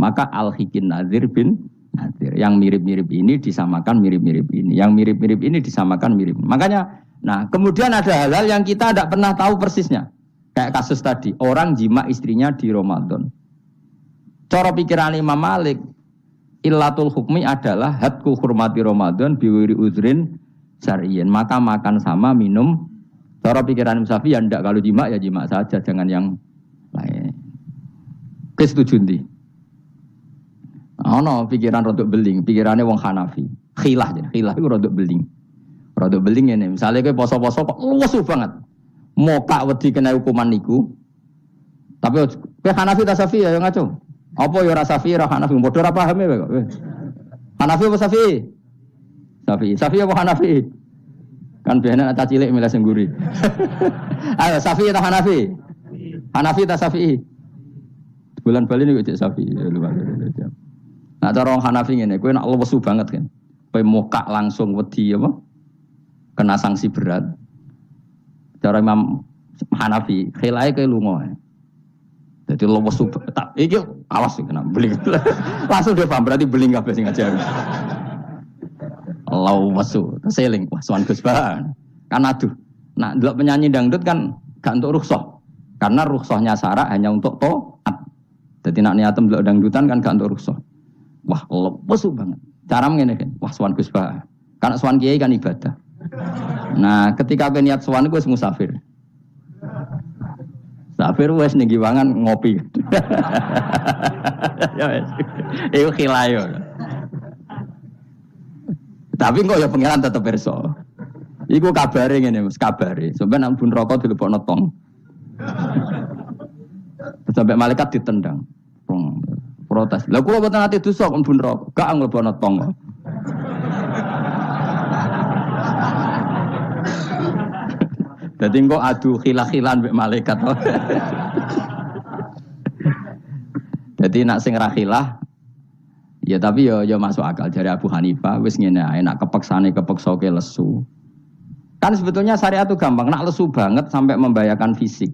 Maka al-hikin nazir bin nazir. Yang mirip-mirip ini disamakan mirip-mirip ini. Yang mirip-mirip ini disamakan mirip. Makanya, nah kemudian ada hal-hal yang kita tidak pernah tahu persisnya. Kayak kasus tadi, orang jima istrinya di Ramadan. Cara pikiran Imam Malik, illatul hukmi adalah hadku hurmati Ramadan biwiri uzrin syar'iyyin. Maka makan sama minum. Cara pikiran Imam Syafi'i ya ndak, kalau jima ya jima saja, jangan yang lain. Kesetuju ndi? Ono pikiran rodok beling, pikirannya wong Hanafi. Khilah itu rodok beling. Rodok beling ini, misalnya kowe poso-poso kok luwes banget. Mokak wedi kena hukuman niku. Tapi kowe Hanafi ta Syafi'i ya ngaco. Apa ya ora Syafi'i ora Hanafi, padha ora paham ya kok. Hanafi apa Syafi'i? Syafi'i apa Hanafi? Kan biasanya anak cilik milih sengguri. Ayo Syafi'i atau Hanafi? Hanafi atau Syafi'i? Bulan Bali ini cek Syafi'i. Nah cara orang Hanafi ini, kowe nak lesu banget kan. Kowe mokak langsung wedi apa? Kena sanksi berat. Cara Imam Hanafi, khilai kowe lunga. Jadi lesu tak iki awas kena beling. Langsung dia paham berarti beling kabeh sing ngajar. Allah wasu, seling, wah suan Gus Bahan. Kan aduh, nah delok penyanyi dangdut kan gak untuk rukhsah. Karena rukhsahnya syarak hanya untuk taat. Jadi nak niatem delok dangdutan kan gak untuk rukhsah. Wah, Allah wasu banget. Cara ngene kan, wah suan Gus Bahan. Karena suan kiai kan ibadah. Nah, ketika kowe niat suan iku wis musafir. Musafir wis ning giwangan ngopi. Ya wis. Iku khilayo. Tapi kok ya pengiran tetep perso. Iku kabare ngene Mas, kabare. Sampeyan nang bun rokok dilebokno tong. Sampai malaikat ditendang. Protes. Lah kula boten ati dosa kon bun neraka. Gak nglebono tong. Dadi engko adu khilaf-khilan mbek malaikat. Dadi nak sing ra khilaf ya tapi ya masuk akal dari Abu Hanifah wis ngene ae nak kepeksane kepeksoke lesu. Kan sebetulnya syariat itu gampang, nak lesu banget sampai membahayakan fisik.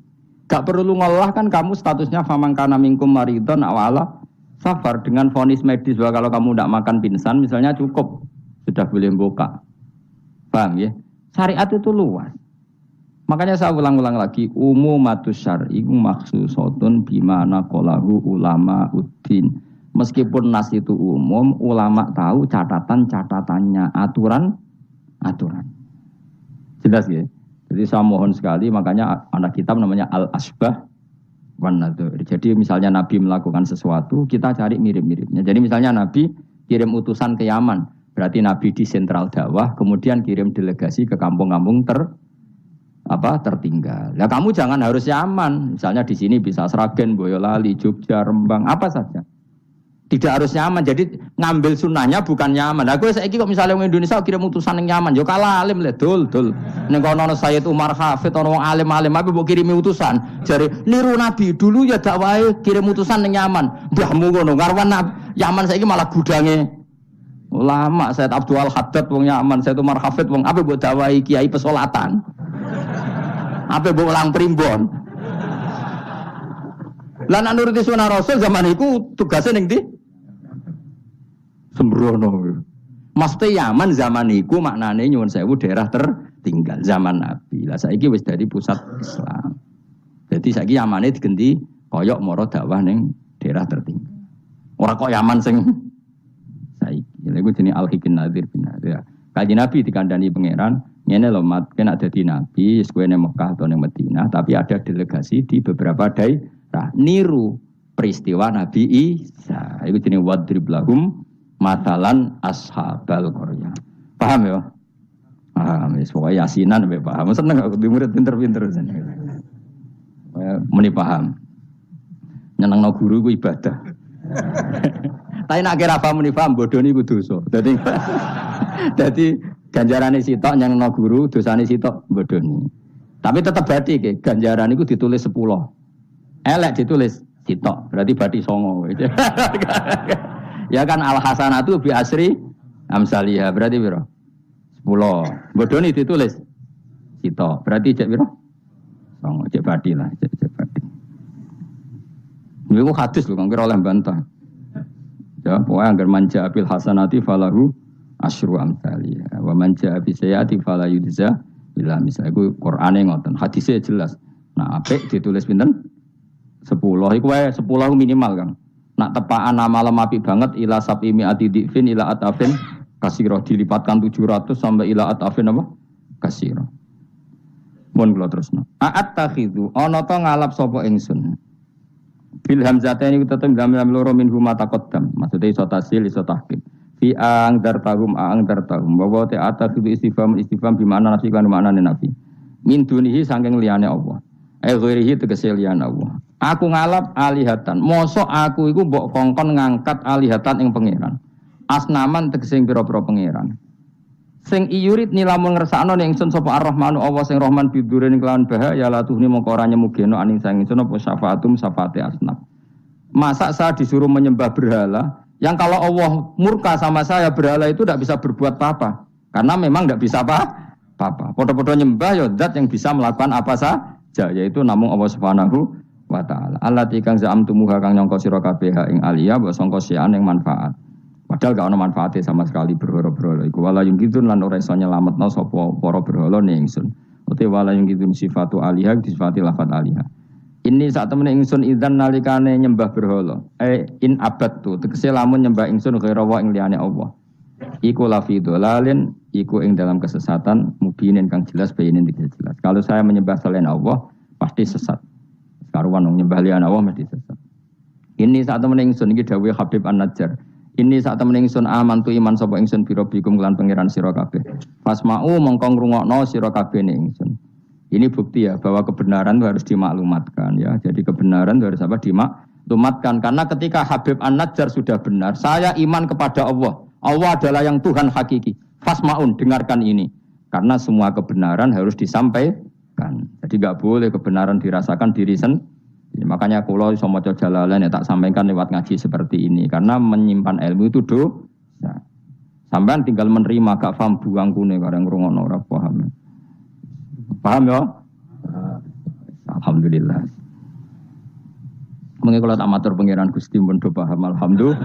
Gak perlu ngolah kan kamu statusnya famangkana minkum maridon awala safar dengan vonis medis bahwa kalau kamu tidak makan pingsan misalnya cukup sudah boleh buka. Paham ya? Syariat itu luas. Makanya saya ulang-ulang lagi umumatus syar'i maksusotun bimana qalahu ulama uddin. Meskipun nas itu umum, ulama tahu catatan-catatannya, aturan-aturan. Jelas ya? Jadi saya mohon sekali, makanya anak kitab namanya Al-Asbah wan Nadhir. Jadi misalnya Nabi melakukan sesuatu, kita cari mirip-miripnya. Jadi misalnya Nabi kirim utusan ke Yaman, berarti Nabi di sentral dakwah, kemudian kirim delegasi ke kampung-kampung tertinggal. Ya kamu jangan harus Yaman. Misalnya di sini bisa Sragen, Boyolali, Jogja, Rembang, apa saja. Tidak harus Yaman. Jadi ngambil sunnahnya bukan Yaman. Aku saiki kok misalnya orang Indonesia kirim utusan yang Yaman, yo kalah alim le dul. Ning kono ana Sayyid Umar Hafid ana wong alim-alim apa mbok kirimi utusan. Jare niru Nabi dulu ya dakwahe kirim utusan ning Yaman. Mbahmu ngono karwan Yaman saiki malah gudange ulama. Sayyid Abdul Haddad wong Yaman, Sayyid Umar Hafid wong apa mbok dakwahi kiai pesolatan. Apa mbok ulang primbon. Lan nuruti sunah Rasul zaman iku tugasnya ning ndi? Sembrono. Mesti Yaman zaman iku maknane nyuwun sewu daerah tertinggal zaman Nabi. Lah saiki wis dari pusat Islam. Jadi saiki Yamane digenti koyok moro dakwah ning daerah tertinggal. Ora kok Yaman sing saiki. Lha iku jenenge Al-Hikin Nadir bin Nadir. Kanjeng Nabi dikandani pangeran, ngene lho mat, kena dadi nabi, wis kowe ning Mekah atau ning Madinah, tapi ada delegasi di beberapa daerah niru peristiwa Nabi Isa. Iku jenenge wadrib lahum matalan ashabal qaryah. Paham ya? Paham, wis pokoke yasinan mbek paham. Seneng aku di murid pinter-pinter jenenge. Muni paham. Nyenengno guru ku ibadah. Tapi nek kira paham muni paham bodoni ku dosa. Dadi ganjarane sitok nyenengno guru, dosane sitok bodoni. Tapi tetep berarti ke ganjaran iku ditulis 10. Elek ditulis sitok, berarti bati 9. Ya kan al-hasanatu bi asri amsalihah, berarti piro? 10. Bodoni ditulis sitok, berarti cek piro? 9, cek bati lah, cek bati. Niku hadis lho, kira oleh bantah. Ya, pokoknya anggar manja bil hasanati falahu asyru amsalihah. Wa manja bi sayyiati fala yujza illa misal. Iku Qur'ane ngoten, hadisnya jelas. Nah, apik ditulis pinten? 10. Iku wae 10 minimal, Kang. Nak tepaan nama apik banget ila sabimi atidifin ila atafin kasiro dilipatkan 700 sampai ila atafin apa? Kasiro. Mun kula terusno. A'at takhidhu ana ta ngalap sapa ingsun. Bil hamzataini tetep gambar loro min huma taqaddam. Maksude iso tasil iso tahqiq. Fi ang dartahum wa ta'ata fi istifham bi makna nafi kan maknane nafi. Min dunihi saking liyane Allah. Ghairihi tegese liyane Allah. Aku ngalap alihatan. Mosok aku iku mbok kongkon ngangkat alihatan ing pangeran. Asnaman tegese pira-pira pangeran. Sing iyurit nilamun ngersakno ning ingsun sapa Ar-Rahmanu Allah sing Rahman bidurin kelawan bahaya latuhni mongko ora nyemugeno aning sang ingsun apa syafaatum syafaate asnaf. Masa saya disuruh menyembah berhala yang kalau Allah murka sama saya berhala itu tidak bisa berbuat apa-apa. Karena memang tidak bisa apa-apa. Podo-podo nyembah ya zat yang bisa melakukan apa saja yaitu namung Allah Subhanahu wa ta'ala. Allati kang za'amtumuha kang nyangka sira kabeh ing aliyah mbok sangka sian ing manfaat. Padahal gak ono manfaate sama sekali berhala-berhala iku wala yung kidun lan ora iso nyelametno sapa para berhala ning ingsun. Uti wala yung kidun sifatu aliyah disifati lafat aliyah. Ini saat temen ingsun idzan nalikane nyembah berhala. In abadtu tegese lamun nyembah ingsun kira wa ing liyane Allah. Iku lafi dolalin iku ing dalam kesesatan mubinin kang jelas bayinin jelas. Kalau saya menyembah selain Allah pasti sesat. Karuan nyembah liyane Allah mesti sesat. Ini saat temen ingsun iki dawuh Habib An-Najjar. Ini saat temen ingsun amantu iman sapa ingsun biro bikum kelan pangeran sira kabeh. Fasma'u mongko ngrungokno sira kabeh ning ingsun. Ini bukti ya bahwa kebenaran itu harus dimaklumatkan ya. Jadi kebenaran itu harus apa? Dimaklumatkan. Karena ketika Habib An-Najjar sudah benar, saya iman kepada Allah. Allah adalah yang Tuhan hakiki. Fasma'un, dengarkan ini. Karena semua kebenaran harus disampaikan. Jadi nggak boleh kebenaran dirasakan diri sendiri. Makanya kalau iso maca Jalalain ya tak sampaikan lewat ngaji seperti ini. Karena menyimpan ilmu itu dosa. Sampean tinggal menerima, gak paham buang kune karang ngrungokno ora paham. Paham ya? Alhamdulillah. Mengko kula tak matur pangeran Gusti pun do paham alhamdulillah.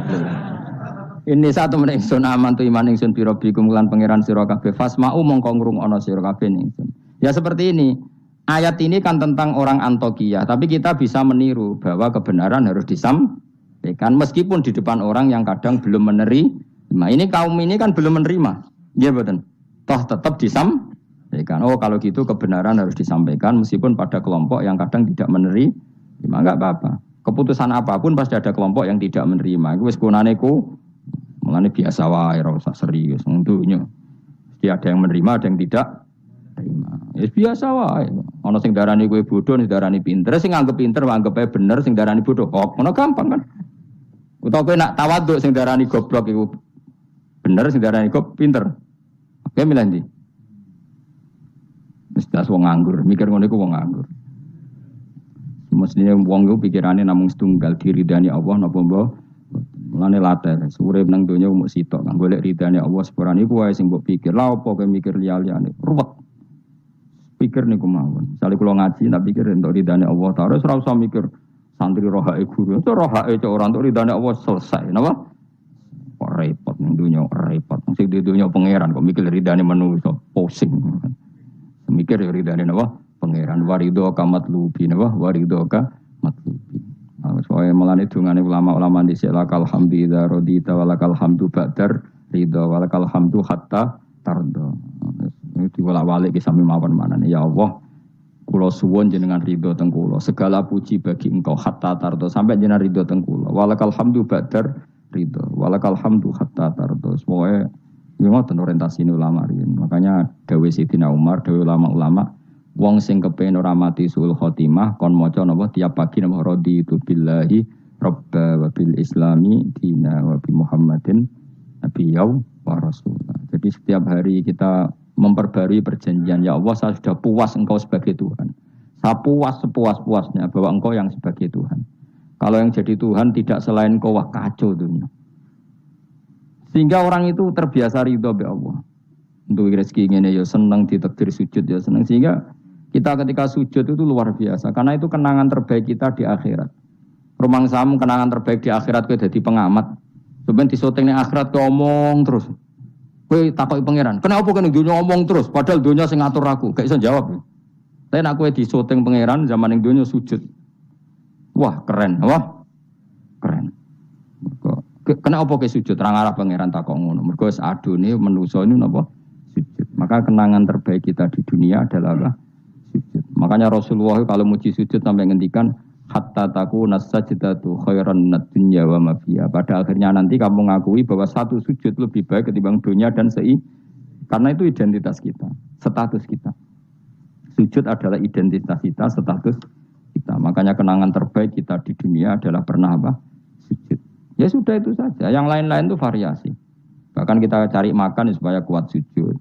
Ini satu meneh ingsun aman tu iman ingsun bi rabbikum lan pangeran sira kabeh fasma'u mongko ngrungokno sira kabeh ingsun. Ya seperti ini. Ayat ini kan tentang orang Antokiyah, tapi kita bisa meniru bahwa kebenaran harus disampaikan meskipun di depan orang yang kadang belum menerima. Ini kaum ini kan belum menerima. Iya betul. Toh tetap disampaikan. Oh kalau gitu kebenaran harus disampaikan meskipun pada kelompok yang kadang tidak menerima. Enggak apa-apa. Keputusan apapun pasti ada kelompok yang tidak menerima. Iku wis kunane ku mulane biasa wae ora usah serius ngundunya. Mesti ada yang menerima, ada yang tidak terima. Ya biasa wae. Ana sing darani kowe bodoh, sing darani pinter, sing anggap pinter anggap ae bener, sing darani bodoh kok. Ngono gampang kan. Utawa kowe nak tawaduk sing darani goblok iku bener, sing darani kok pinter. Oke milih ndi? Wis das wong nganggur, mikir ngono iku wong nganggur. Mestinya wong iku pikirane namung setunggal diridani Allah napa mbok. Mulane latar, urip nang donya mung sitok, kang golek ridane Allah sepurane iku wae sing mbok pikir. Lah apa kowe mikir liya-liyane? Ruwet. Pikir niku mawon. Misale kula ngaji tak pikir entuk ridane Allah Ta'ala, ora usah mikir santri rohake guru. Itu rohake cok ora entuk ridane Allah selesai. Napa? Kok repot ning donya, repot. Sing di donya pangeran kok mikir ridane manusa, pusing. Mikir ya ridane napa? Pangeran waridho kamat lubi napa? Waridho ka matlubi. Soale melane dungane ulama-ulama dhisik lakal hamdu idza radita walakal hamdu ba'dar ridha walakal hamdu hatta tarda. Itu walak-walik ki sami mawon manane ya Allah kula suwun jenengan ridho teng kula segala puji bagi engkau hatta tarda sampai jenengan ridho teng kula walakal hamdu ba'dar ridha walakal hamdu hatta tarda. Semoga ngoten orientasine ulama riyen. Makanya dawuh Sayyidina Umar dawuh ulama-ulama wong sing kepengin ora mati sul khotimah kon maca napa tiap pagi napa raditu billahi rabba wa bil islami dina wa bi Muhammadin nabiyyu wa rasulullah. Jadi setiap hari kita memperbarui perjanjian, ya Allah saya sudah puas engkau sebagai Tuhan. Saya puas sepuas-puasnya bahwa engkau yang sebagai Tuhan. Kalau yang jadi Tuhan tidak selain engkau, wah kacau dunia. Sehingga orang itu terbiasa ridho be Allah. Untuk rezeki ngene ya seneng, ditakdir sujud ya seneng. Sehingga kita ketika sujud itu luar biasa. Karena itu kenangan terbaik kita di akhirat. Rumang samu kenangan terbaik di akhirat kowe dadi pengamat. Sebenarnya di syuting ning akhirat kowe omong terus. Kowe takoki pangeran, kenapa kene dunya ngomong terus padahal dunya sing ngatur aku, gak iso jawab. Tapi nek kowe di syuting pangeran zaman ning dunya sujud. Wah, keren, wah. Keren. Kenapa kowe sujud ra ngarep pangeran takok ngono. Mergo wis adone manusa ini napa sujud. Maka kenangan terbaik kita di dunia adalah apa? Sujud. Makanya Rasulullah kalau muji sujud sampai ngendikan hatta takuna sajdatu khairan minad dunya wa ma fiha. Pada akhirnya nanti kamu mengakui bahwa satu sujud lebih baik ketimbang dunia dan karena itu identitas kita, status kita. Sujud adalah identitas kita, status kita. Makanya kenangan terbaik kita di dunia adalah pernah apa? Sujud. Ya sudah itu saja. Yang lain-lain itu variasi. Bahkan kita cari makan supaya kuat sujud.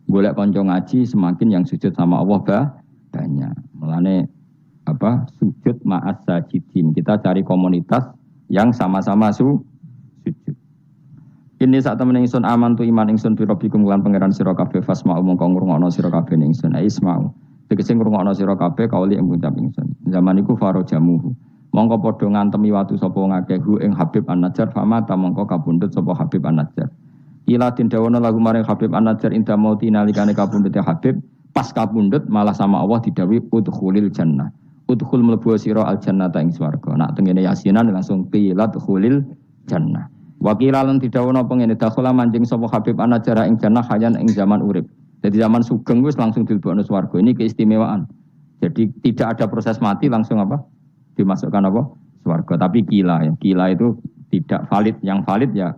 Golek kanca ngaji semakin yang sujud sama Allah banyak. Mulane apa sujud ma'as sajidin. Kita cari komunitas yang sama-sama sujud. Ini saat temen ingsun aman tu iman ingsun bi rabbikum lan pangeran sira kabeh fasma'u mongko ngrungokno sira kabeh ingsun isma'u. Tegese ngrungokno sira kabeh kauli ing ngucap ingsun. Zaman iku faro jamuhu. Mongko padha ngantemi watu sapa ngakeh ing Habib An-Najjar famata mongko kabundut sapa Habib An-Najjar. Ila tindawana lagu maring Habib An-Najjar inda mauti nalikane kabundut Habib pas kabundut malah sama Allah didhawuhi udkhulil jannah. Udkhul mlebu sira al jannata ing swarga. Nak tengene yasinan langsung qilat khulil jannah. Wa qilalan didhawuhna pengene dakhula manjing sapa Habib An-Najjar ing jannah hayan ing zaman urip. Jadi zaman sugeng wis langsung dilebokno swarga. Ini keistimewaan. Jadi tidak ada proses mati langsung apa? Dimasukkan apa? Swarga. Tapi qila ya. Qila itu tidak valid. Yang valid ya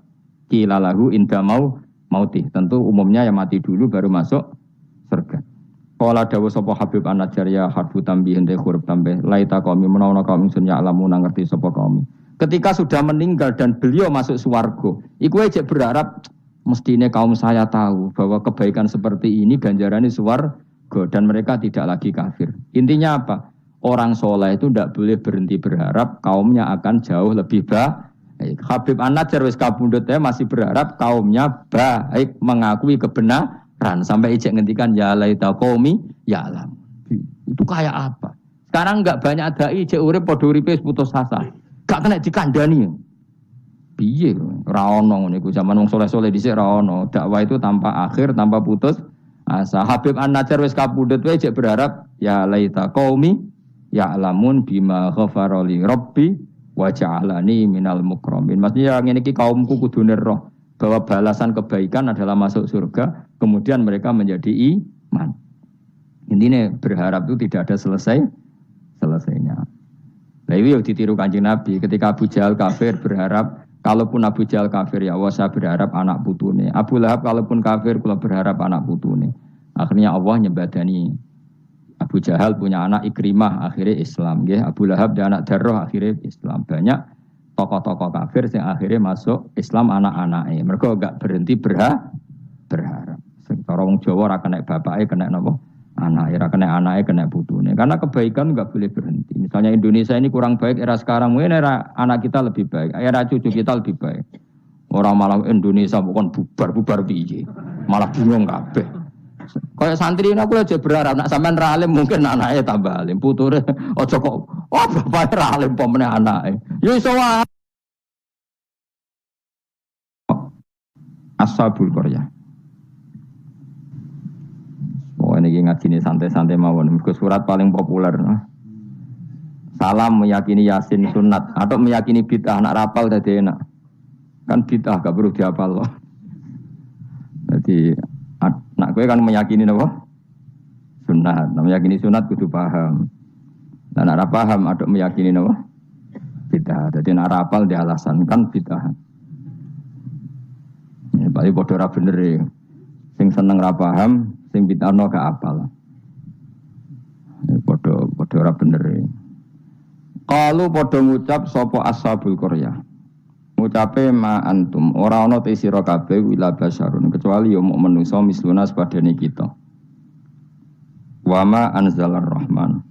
qila lahu inda mauti. Tentu umumnya yang mati dulu baru masuk surga. Kala dawuh sapa Habib An-Najjar ya harfu tambihin te huruf tambih laita qaumi menawa kaum ingsun ya alamu nang ngerti sapa kaum. Ketika sudah meninggal dan beliau masuk swarga, iku aja berharap mestine kaum saya tahu bahwa kebaikan seperti ini ganjarannya swarga dan mereka tidak lagi kafir. Intinya apa? Orang soleh itu tidak boleh berhenti berharap kaumnya akan jauh lebih baik. Habib An-Najjar wis kabundut masih berharap kaumnya baik mengakui kebenaran. Sampai ijek ngendikan ya laita qaumi ya alam. Itu kayak apa? Sekarang enggak banyak dai ijek urip padha uripe putus asa. Gak kena dikandani. Piye ora ono ngene iku zaman wong saleh-saleh dhisik ora ono. Dakwah itu tanpa akhir, tanpa putus asa. Habib An-Najjar wis kapundhut wae ijek berharap ya laita qaumi ya alamun bima ghafara li rabbi wa ja'alani minal mukramin. Maksudnya ngene iki kaumku kudune roh bahwa balasan kebaikan adalah masuk surga, kemudian mereka menjadi iman. Intinya berharap itu tidak ada selesainya. Nah itu yang ditiru Kanjeng Nabi ketika Abu Jahal kafir berharap, kalaupun Abu Jahal kafir ya Allah saya berharap anak putune. Abu Lahab kalaupun kafir kula berharap anak putune. Akhirnya Allah nyebadani Abu Jahal punya anak Ikrimah akhirnya Islam. Abu Lahab dan anak Darroh akhirnya Islam. Banyak tokoh-tokoh kafir yang akhirnya masuk Islam anak-anaknya. Mereka enggak berhenti berharap. Cara wong Jawa ora kena bapake kena napa? Anake, ora kena anake kena putune. Karena kebaikan enggak boleh berhenti. Misalnya Indonesia ini kurang baik era sekarang, mungkin era anak kita lebih baik, era cucu kita lebih baik. Orang malah Indonesia bukan bubar piye. Malah bingung kabeh. Kayak santri ini aku aja berharap nak sampean ra alim mungkin anaknya tambah alim, puture aja kok bapake ra alim pomene anake. Ya iso wae. Ashabul Qaryah. Oh ini ngajine santai-santai mawon. Mergo surat paling populer. Salam meyakini Yasin sunat atau meyakini bid'ah nak rapal dadi enak. Kan bid'ah gak perlu dihafal loh. Jadi nak kowe kan meyakini napa? Sunat. Nah, meyakini sunat kudu paham. Lah nak ora paham aduk meyakini napa? Bid'ah. Dadi nak rapal di alasan kan bid'ah. Bali padha ora bener e. Sing seneng ra paham, sing bid'ahno gak apal. Padha ora bener e. Qalu padha ngucap sapa ashabul qaryah. Ngucape ma antum ora ana te sira kabeh wila basyarun kecuali ya muk manusa misluna sepadane kita. Wa ma anzalar rahman.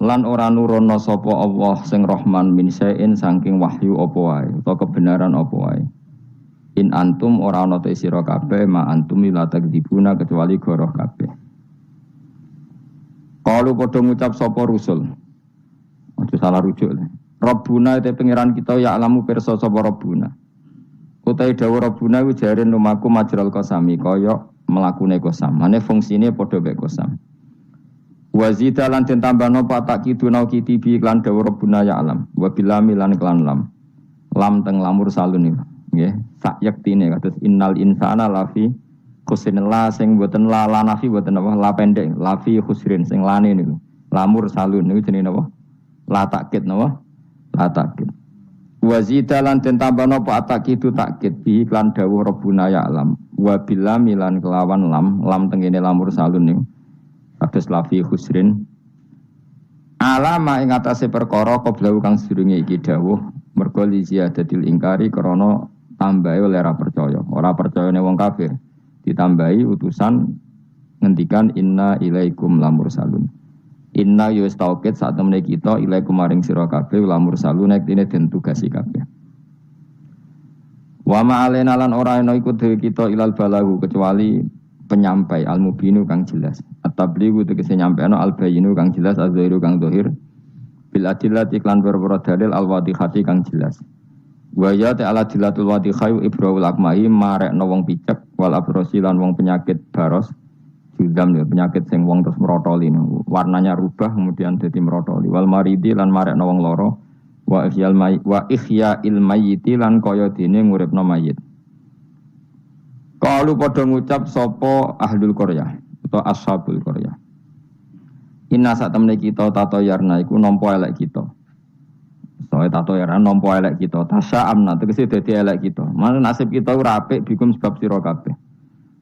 Lan ora nurono sapa Allah sing Rahman min sain saking wahyu apa wae utawa kebenaran apa wae. In antum ora ana te sira kabeh ma antum la takdzibuna kecuali goroh kabeh. Qalu padha ngucap sapa rusul. Aja salah rujuk. Rabbuna te pangeran kita ya alamu pirsa sapa Rabbuna. Utai dawuh Rabbuna ku jare lumaku majral qasami kaya mlakune qasam. Mane fungsine padha mek qasam. Wa zida lan den tambahno patak kiduna kitibi lan dawuh Rabbuna ya alam. Wa bilami lan klan lam. Lam teng lamur salun iki. Nggih, sak yektine kados innal insana lafi khusrin la sing boten la nafi boten apa la pendek lafi khusrin sing lane niku. Lamur salun niku jenenge napa? La takkid napa? La takkid. Wa zida lan den tambahno patak kidu takkid bi lan dawuh Rabbuna ya alam. Wa bilami lan kelawan lam tengene lamur salun niku. Kados lafi khusrin alama ing atase perkara qabla kang sedurunge iki dawuh mergo li ziyadatil ingkari krana tambahi oleh ora percayane wong kafir ditambahi utusan ngendikan inna ilaikum lamursalun inna yustaqid saat temene kita ilaikum maring sira kabeh lamursalun nek dene den tugasi kabeh wa ma alena lan ora ana iku dhewe kita ilal balagu kecuali penyampai al-mubinu kang jelas at-tablighu tegese nyampeno al-bayinu kang jelas az-zahiru kang zahir bil adillati iklan berboro dalil al-wadihati kang jelas wa ya ta'ala dilatul wadihai ibrahul akmahi marekno wong picek wal abrosi lan wong penyakit baros judam ya penyakit sing wong terus merotoli warnanya rubah kemudian dadi merotoli wal maridi lan marekno wong loro wa ihya'il mayyiti lan kaya dene nguripno mayit. Kalau padha ngucap sapa ahlul qaryah atau ashabul qaryah. Inna sak temne kita tato yarna iku nampa elek kita. Soale tato yarna nampa elek kita. Tasa'amna tegese dadi elek kita. Mana nasib kita ora apik bikum sebab sira kabeh.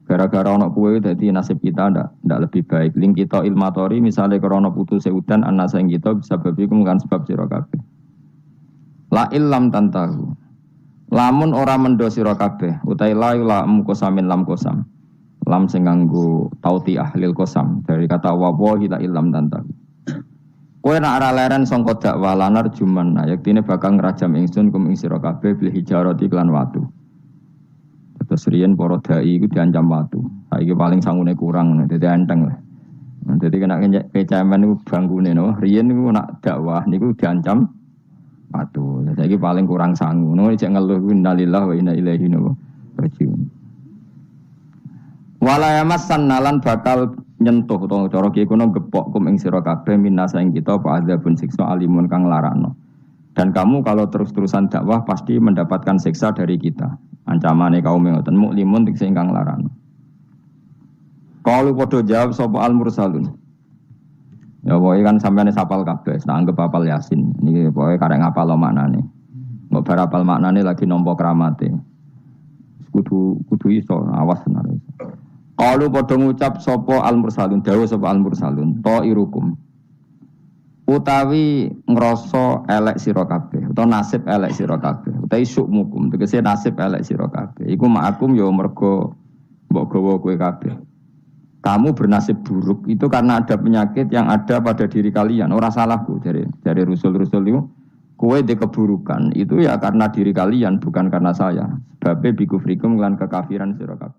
Gara-gara ono kue jadi nasib kita ndak lebih baik. Ling kita ilmatori misalnya korona putus seudan anasa yang kita bisa babikum kan sebab sira kabeh. La illam tantahu. Lamun ora mendo sira kabeh utai la kosamin lam kosam. Lam sing nganggo tauti ahlil kosam dari kata wallahi la illam tantahu. Kowe nak ora leren sangka dakwah lanar juman yaktine bakal ngrajam ingsun kum ing sira kabeh bil hijarati lan watu. Terus riyen para dai iku diancam watu. Saiki paling sangune kurang dadi enteng lah. Dadi kena kecaman niku bangkune no. Riyen niku nak dakwah niku diancam watu. Saiki paling kurang sangu. No cek ngeluh innalillahi wa inna ilaihi rajiun. Wala yamassan nalan bakal nyentuh utawa cara ki kono gepok kum ing sira kabeh minasa ing kita apa adzabun siksa alimun kang larakno. Dan kamu kalau terus-terusan dakwah pasti mendapatkan siksa dari kita. Ancamane kaum ngoten muklimun sing kang larang. Kalau padha jawab sapa al mursalun. Ya pokoke kan sampeyan sapal kabeh, tak anggap hafal Yasin. Niki pokoke karek ngapal maknane. Mbok bar hafal maknane lagi nampa kramate. Kudu iso awas tenan. Kalau padha ngucap sapa al mursalun, dawuh sapa al mursalun, ta irukum. Utawi ngrasa elek sira kabeh utawa nasib elek sira kabeh utawi sukmukum tegese nasib elek sira kabeh iku ma'akum ya mergo mbok gawa kowe kabeh kamu bernasib buruk itu karena ada penyakit yang ada pada diri kalian ora salahku dari rusul-rusul itu kowe de keburukan itu ya karena diri kalian bukan karena saya sebab bikufrikum lan kekafiran sira kabeh